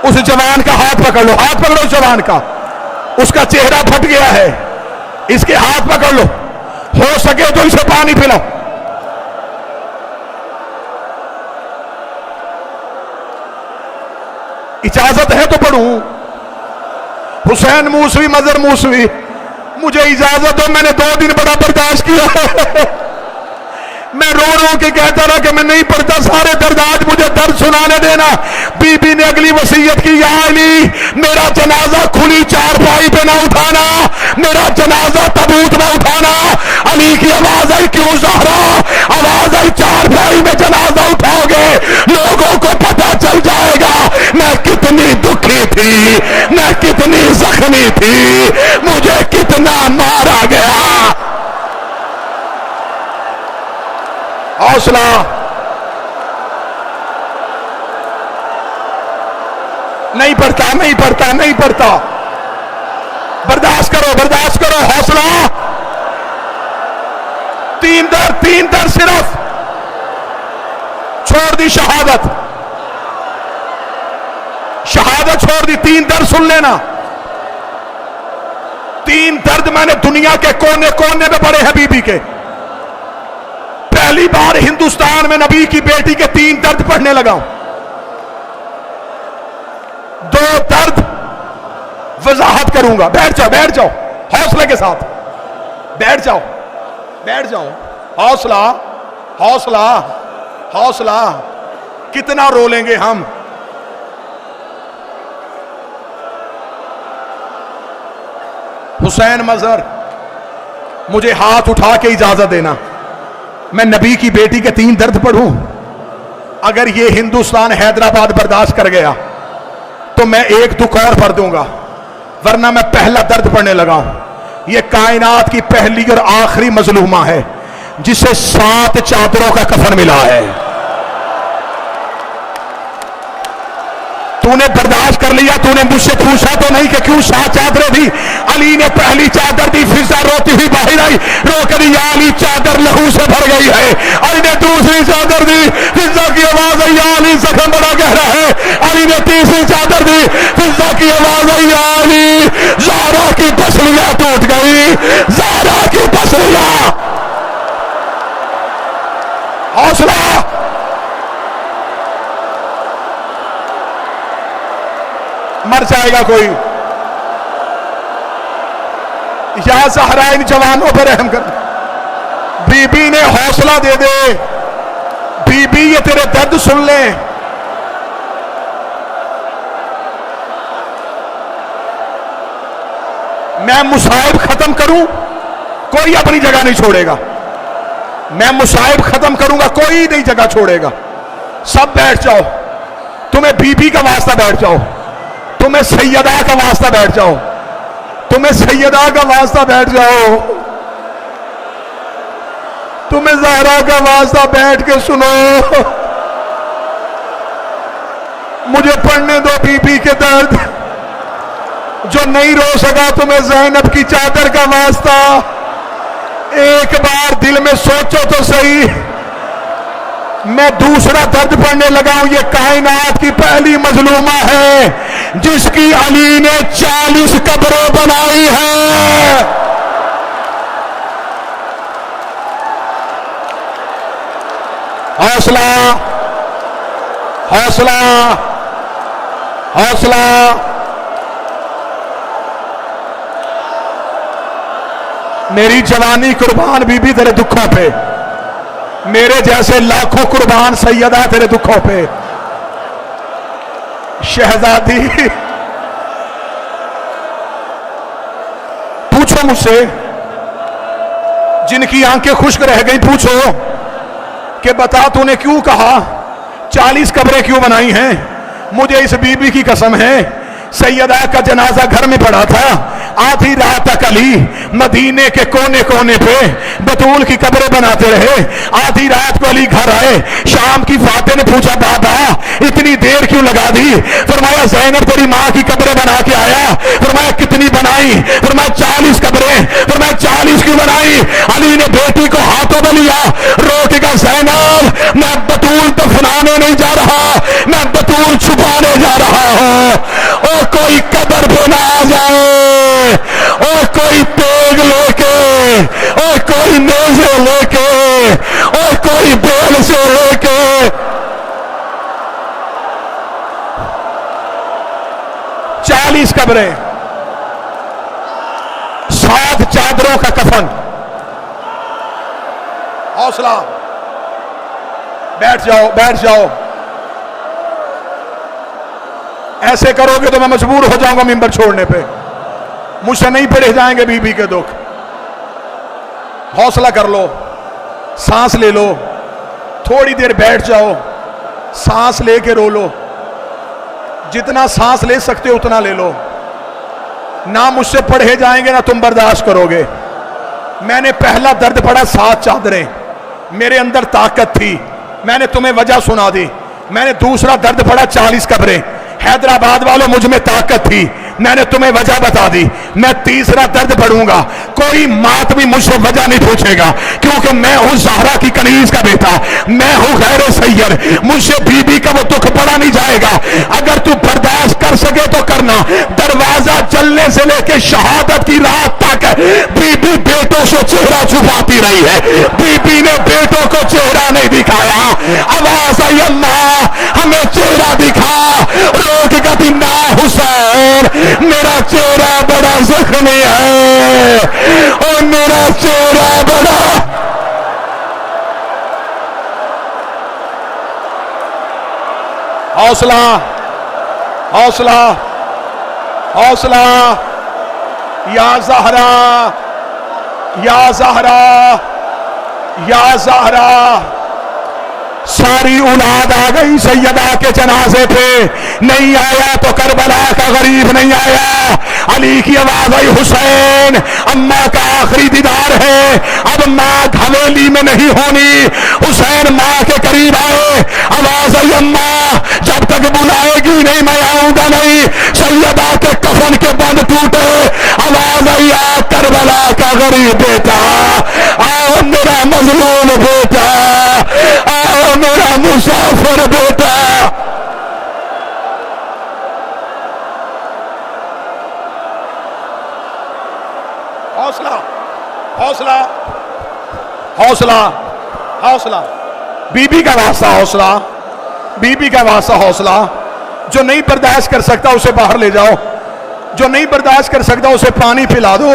उस जवान का हाथ पकड़ लो, हाथ पकड़ो उस जवान का, उसका चेहरा फट गया है, इसके हाथ पकड़ लो, हो सके तो इसे पानी पिलाओ। इजाजत है तो पढ़ूं। हुसैन मूसवी, मजर मूसवी, मुझे इजाजत दो, मैंने 2 दिन बड़ा बर्दाश्त किया। मैं रो रो के कहता रहा कि मैं नहीं पढ़ता, सारे दर्द आज मुझे दर्द सुनाने देना। बीबी ने अगली वसीयत की, या अली मेरा जनाजा खुली चारपाई पे ना उठाना, मेरा जनाजा तबूत में उठाना। अली की आवाज आई, क्यों ज़हरा? आवाज आई, चारपाई में जनाजा उठाओगे लोगों को पता चल जाएगा मैं कितनी दुखी थी, मैं कितनी जख्मी थी, मुझे कितना मारा गया। हौसला। नहीं पढ़ता, नहीं पढ़ता, नहीं पढ़ता, बर्दाश्त करो, बर्दाश्त करो। हौसला। 3 दर सिर्फ, छोड़ दी शहादत, शहादत छोड़ दी, 3 दर्द सुन लेना। 3 दर्द मैंने दुनिया के कोने कोने में पड़े हैं बीबी के। पहली बार हिंदुस्तान में नबी की बेटी के 3 दर्द पढ़ने लगा हूं। 2 दर्द वजाहत करूंगा। बैठ जाओ, बैठ जाओ, हौसले के साथ बैठ जाओ, बैठ जाओ। हौसला, हौसला, हौसला। कितना रो लेंगे हम। हुसैन मजहर, मुझे हाथ उठा के इजाजत देना, मैं नबी की बेटी के 3 दर्द पढ़ूं। अगर ये हिंदुस्तान हैदराबाद बर्दाश्त कर गया तो मैं 1 दुख और पढ़ दूंगा, वरना मैं पहला दर्द पढ़ने लगा हूं। ये कायनात की पहली और आखिरी मजलूमा है जिसे 7 चादरों का कफन मिला है। तूने बर्दाश्त कर लिया, तूने मुझसे पूछा तो नहीं कि क्यों 7 चादरें दी। अली ने पहली चादर दी, फिजा रोती हुई बाहर आई, रो कर या अली चादर लहू से भर गई है। अली ने दूसरी चादर दी, फिजा की आवाज आई, या अली जख्म बड़ा गहरा है। अली ने तीसरी चादर दी, फिजा की आवाज आई, या अली ज़हरा की पसलियां टूट गई, ज़हरा की पसलियां। हौसला। मर जाएगा कोई। या ज़हरा इन जवानों पर रहम कर। बीबी ने हौसला दे दे, बीबी ये तेरे दर्द सुन ले। मैं मुसाइब खत्म करूं, कोई अपनी जगह नहीं छोड़ेगा। मैं मुसाइब खत्म करूंगा, कोई नहीं जगह छोड़ेगा। सब बैठ जाओ, तुम्हें बीबी का वास्ता बैठ जाओ, तुम्हें सैयदा का वास्ता बैठ जाओ, तुम्हें सैयदा का वास्ता बैठ जाओ, तुम्हें ज़हरा का वास्ता बैठ के सुनो। मुझे पढ़ने दो बीबी के दर्द। जो नहीं रो सका तुम्हें ज़ैनब की चादर का वास्ता। एक बार दिल में सोचो तो सही, मैं दूसरा दर्द पढ़ने लगा हूं। ये कायनात की पहली मजलूमा है जिसकी अली ने 40 कब्रें बनाई है। हौसला, हौसला, हौसला। मेरी जवानी कुर्बान बीबी तेरे दुखों पे, मेरे जैसे लाखों कुर्बान सैयदा तेरे दुखों पे। शहजादी, पूछो मुझसे, जिनकी आंखें खुश्क रह गई, पूछो कि बता तूने क्यों कहा 40 कब्रें क्यों बनाई हैं। मुझे इस बीबी की कसम है, सैयदा का जनाजा घर में पड़ा था, आधी रात तक अली मदीने के कोने कोने पे बतूल की कब्रें बनाते रहे। आधी रात को अली घर आए। शाम की फाते ने पूछा, बाबा इतनी देर क्यों लगा दी? फरमाया ज़ैनब तेरी माँ की कब्रें बना के आया। फरमाया कितनी बनाई? फरमाया 40 कब्रें। फरमाया 40 क्यों बनाई? अली ने बेटी को हाथों में लिया, रोकेगा ज़ैनब मैं बतूल दफनाने नहीं जा रहा, मैं बतूल छुपाने जा रहा हूं। और कोई कब्र पे ना आ जाए, और कोई तेग लेके, और कोई नेज़े लेके, और कोई बेल से लेके। 40 कब्रें, 7 चादरों का कफन। हौसला, बैठ जाओ, बैठ जाओ। ऐसे करोगे तो मैं मजबूर हो जाऊंगा मिंबर छोड़ने पे। मुझसे नहीं पढ़े जाएंगे बीबी के दुख। हौसला कर लो, सांस ले लो, थोड़ी देर बैठ जाओ, सांस लेके रो लो। जितना सांस ले सकते हो उतना ले लो। ना मुझसे पढ़े जाएंगे ना तुम बर्दाश्त करोगे। मैंने पहला दर्द पढ़ा 7 चादरें, मेरे अंदर ताकत थी, मैंने तुम्हें वजह सुना दी। मैंने दूसरा दर्द पढ़ा 40 कब्रें, हैदराबाद वालों मुझ में ताकत थी, मैंने तुम्हें वजह बता दी। मैं तीसरा दर्द पढ़ूंगा, कोई मात भी मुझसे वजह नहीं पूछेगा, क्योंकि मैं हूं ज़हरा की कनीज का बेटा, मैं हूं गैर सैयद। मुझसे बीबी का वो दुख पड़ा नहीं जाएगा। अगर तू बर्दाश्त कर सके तो करना। दरवाजा चलने से लेके शहादत की रात तक बीबी बेटों से चेहरा छुपाती रही है। बीबी ने बेटों को चेहरा नहीं दिखाया। आवाज आई, अल्लाह हमें चेहरा दिखा। रोक कभी ना हुसैन, मेरा चेहरा बड़ा जख्मी है, और मेरा चेहरा बड़ा। हौसला, हौसला, हौसला। या ज़हरा, या ज़हरा, या ज़हरा। सारी औलाद आ गई सैयदा के जनाजे पे। नहीं आया तो करबला का गरीब नहीं आया। अली की आवाज आई, हुसैन अम्मा का आखिरी दीदार है, अब माँ हवेली में नहीं होनी। हुसैन माँ के करीब आए, आवाज आई, अम्मा जब तक बुलाएगी नहीं मैं आऊंगा नहीं। सैयदा के कफन के बंद टूटे, आवाज आई, आ करबला का गरीब बेटा, आओ मेरा मजलूम बेटा, आओ मेरा मुसाफिर बेटा। हौसला, हौसला, हौसला, हौसला। बीबी का वास्ता हौसला, बीबी का वास्ता हौसला। जो नहीं बर्दाश्त कर सकता उसे बाहर ले जाओ, जो नहीं बर्दाश्त कर सकता उसे पानी पिला दो।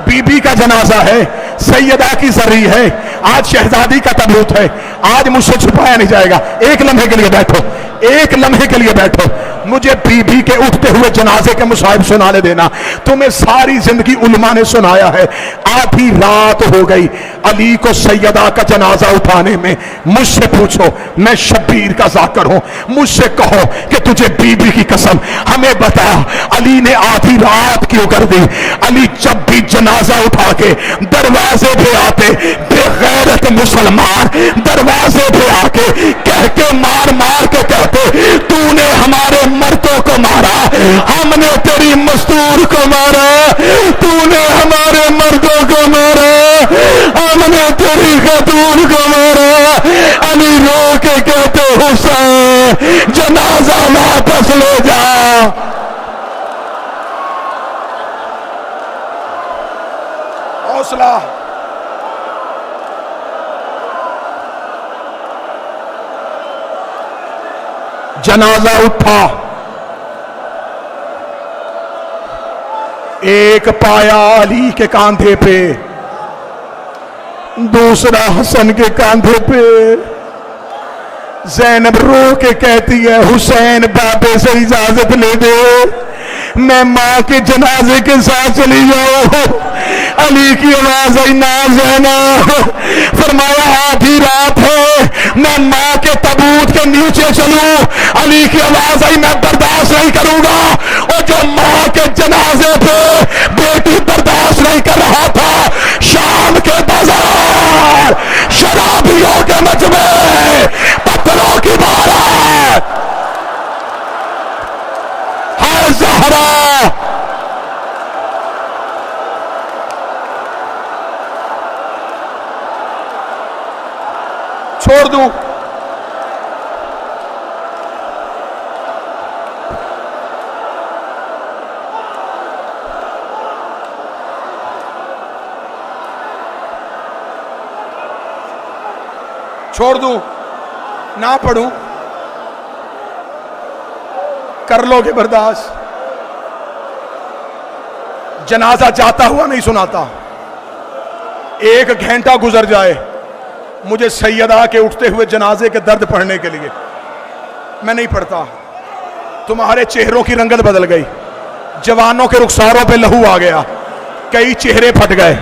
बीबी का जनाजा है, सैयदा की जरी है, आज शहजादी का तबूत है, आज मुझसे छुपाया नहीं जाएगा। एक लम्हे के लिए बैठो, एक लम्हे के लिए बैठो। मुझे बीबी के उठते हुए जनाजे के मुसाहिब सुनाने देना। तुम्हें सारी जिंदगी उलमा ने सुनाया है। आधी रात हो गई अली को सैयदा का जनाजा उठाने में। मुझसे पूछो, मैं शब्बीर का जाकर हूं, मुझसे कहो कि तुझे बीबी की कसम हमें बता, अली ने आधी रात क्यों कर दी? अली जब भी जनाजा उठा के दरवाजे पे आते, बेगैरत मुसलमान दरवाजे पे आके कह के मार मार के कहते, तूने हमारे मर्दों को मारा, हमने तेरी मस्तूर को मारा, तूने हमारे मर्दों को मारा, हमने तेरी खतून को मारा। अली रो के जनाजा वापस ले जा। हौसला, जनाजा उठा, एक पाया अली के कांधे पे, दूसरा हसन के कांधे पे। ज़ैनब रो के कहती है हुसैन बाबे से इजाजत ले दे, मैं माँ के जनाजे के साथ चली जाऊं। अली की आवाज आई ना ज़ैनब, फरमाया आधी रात है, मैं माँ के ताबूत के नीचे चलूं। अली की आवाज आई मैं बर्दाश्त नहीं करूंगा। और जो माँ के जनाजे पे बेटी बर्दाश्त नहीं कर रहा था, शाम के बाजार शराबियों के मजमे पत्थरों की बारात, हर ज़हरा छोड़ दूं, छोड़ दूं, ना पढ़ूं, कर लोगे बर्दाश्त। जनाजा जाता हुआ नहीं सुनाता, एक घंटा गुजर जाए मुझे सैयदा के उठते हुए जनाजे के दर्द पढ़ने के लिए, मैं नहीं पढ़ता। तुम्हारे चेहरों की रंगत बदल गई, जवानों के रुखसारों पे लहू आ गया, कई चेहरे फट गए,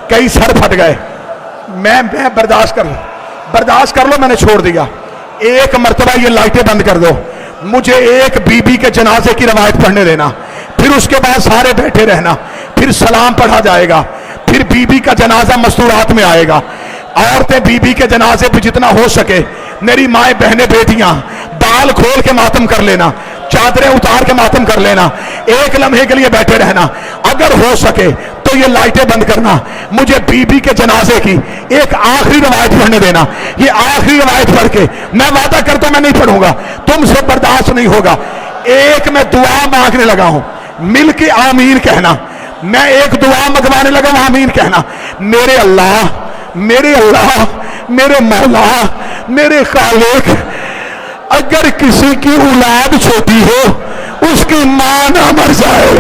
कई सर फट गए। मैं बर्दाश्त कर लो, मैंने छोड़ दिया। एक मर्तबा ये लाइटें बंद कर दो, मुझे एक बीबी के जनाजे की रवायत पढ़ने देना, फिर उसके बाद सारे बैठे रहना, फिर सलाम पढ़ा जाएगा, फिर बीबी का जनाजा मस्तूरात में आएगा। औरतें बीबी के जनाजे पे जितना हो सके, मेरी माए बहनें बेटियां, बाल खोल के मातम कर लेना, चादरें उतार के मातम कर लेना, एक लम्हे के लिए बैठे रहना। अगर हो सके तो ये लाइटें बंद करना, मुझे बीबी के जनाजे की एक आखिरी रवायत पढ़ने देना। ये आखिरी रवायत पढ़ के मैं वादा करता मैं नहीं पढ़ूंगा, तुमसे बर्दाश्त नहीं होगा। एक मैं दुआ मांगने लगा हूं, मिल के आमीन कहना। मैं एक दुआ मंगवाने लगा हूं, आमीन कहना। मेरे अल्लाह, मेरे अल्लाह, मेरे मौला, मेरे खालिक, अगर किसी की औलाद छोटी हो उसकी मां ना मर जाए,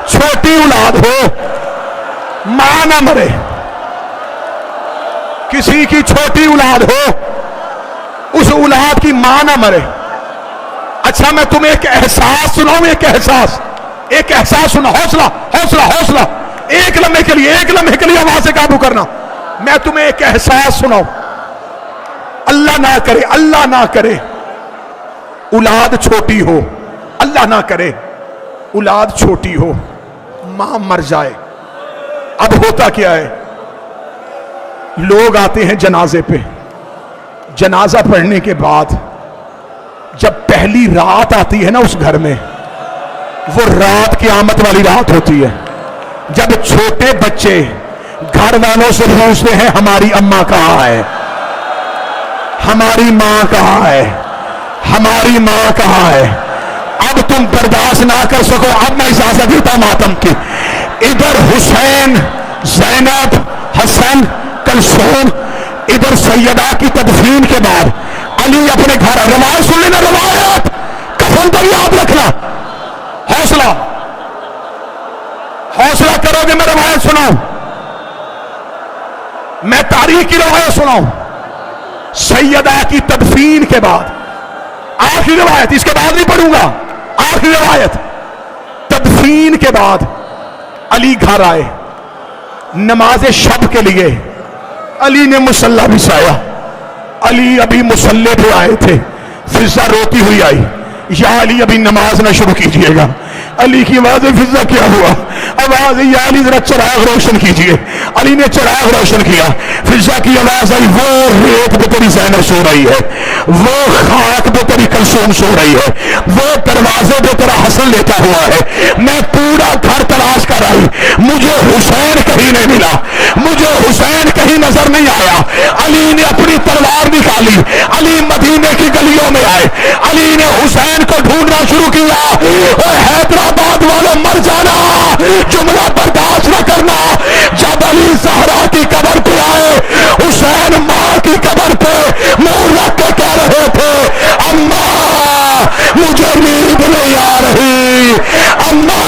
छोटी औलाद हो मां ना मरे, किसी की छोटी औलाद हो उस औलाद की मां ना मरे। अच्छा मैं तुम्हें एक एहसास सुनाऊं, एक एहसास सुना। हौसला हौसला हौसला, एक लम्हे के लिए आवाज से काबू करना। मैं तुम्हें एक एहसास सुनाऊं, अल्लाह ना करे औलाद छोटी हो, अल्लाह ना करे औलाद छोटी हो, मां मर जाए। अब होता क्या है, लोग आते हैं जनाजे पे, जनाजा पढ़ने के बाद जब पहली रात आती है ना उस घर में, वो रात क़यामत वाली रात होती है। जब छोटे बच्चे घर वालों से पूछते हैं हमारी अम्मा कहाँ है, हमारी मां कहाँ है, हमारी मां कहाँ है। अब तुम बर्दाश्त ना कर सको, अब मैं इजाजत देता मातम की। इधर हुसैन, ज़ैनब, हसन, कलसूम, इधर सैयदा की तदफीन के बाद अली अपने घर। रवायत सुन लेना, रवायत कफन पर याद रखना। हौसला हौसला करोगे मैं रवायत सुनाऊं, मैं तारीख की रवायत सुनाऊं। सैयदा की तदफीन के बाद आखिरी रवायत, इसके बाद नहीं पढ़ूंगा, आखिरी रवायत। तदफीन के बाद अली घर आए नमाज शब के लिए। अली ने मुसल्ला बिछाया, अली अभी मुसल्ले पे आए थे, फिजा रोती हुई आई, या अली अभी नमाज ना शुरू कीजिएगा। अली की आवाज, फिजा क्या हुआ? आवाज या अली जरा चिराग रोशन कीजिए। अली ने चिराग रोशन किया, फिजा की आवाज आई, वो रेत पे तेरी ज़ैनब सो रही है, वो खाक पे तेरी कलसूम सो रही है, वो दरवाजे पे तेरा हसन लेटा हुआ है। मैं पूरा घर तलाश कर आई, मुझे हुसैन कहीं नहीं मिला। मुझे हुसैन कहीं नजर नहीं आया। अली ने अपनी तलवार निकाली, अली मदीने की गलियों में आए, अली ने हुसैन को ढूंढना शुरू किया। और हैदराबाद वालों मर जाना, जुमला बर्दाश्त न करना। जब अली ज़हरा की कब्र पे आए, हुसैन मां की कब्र पे मुंह रख के कह रहे थे, अम्मा मुझे नींद नहीं आ रही, अम्मा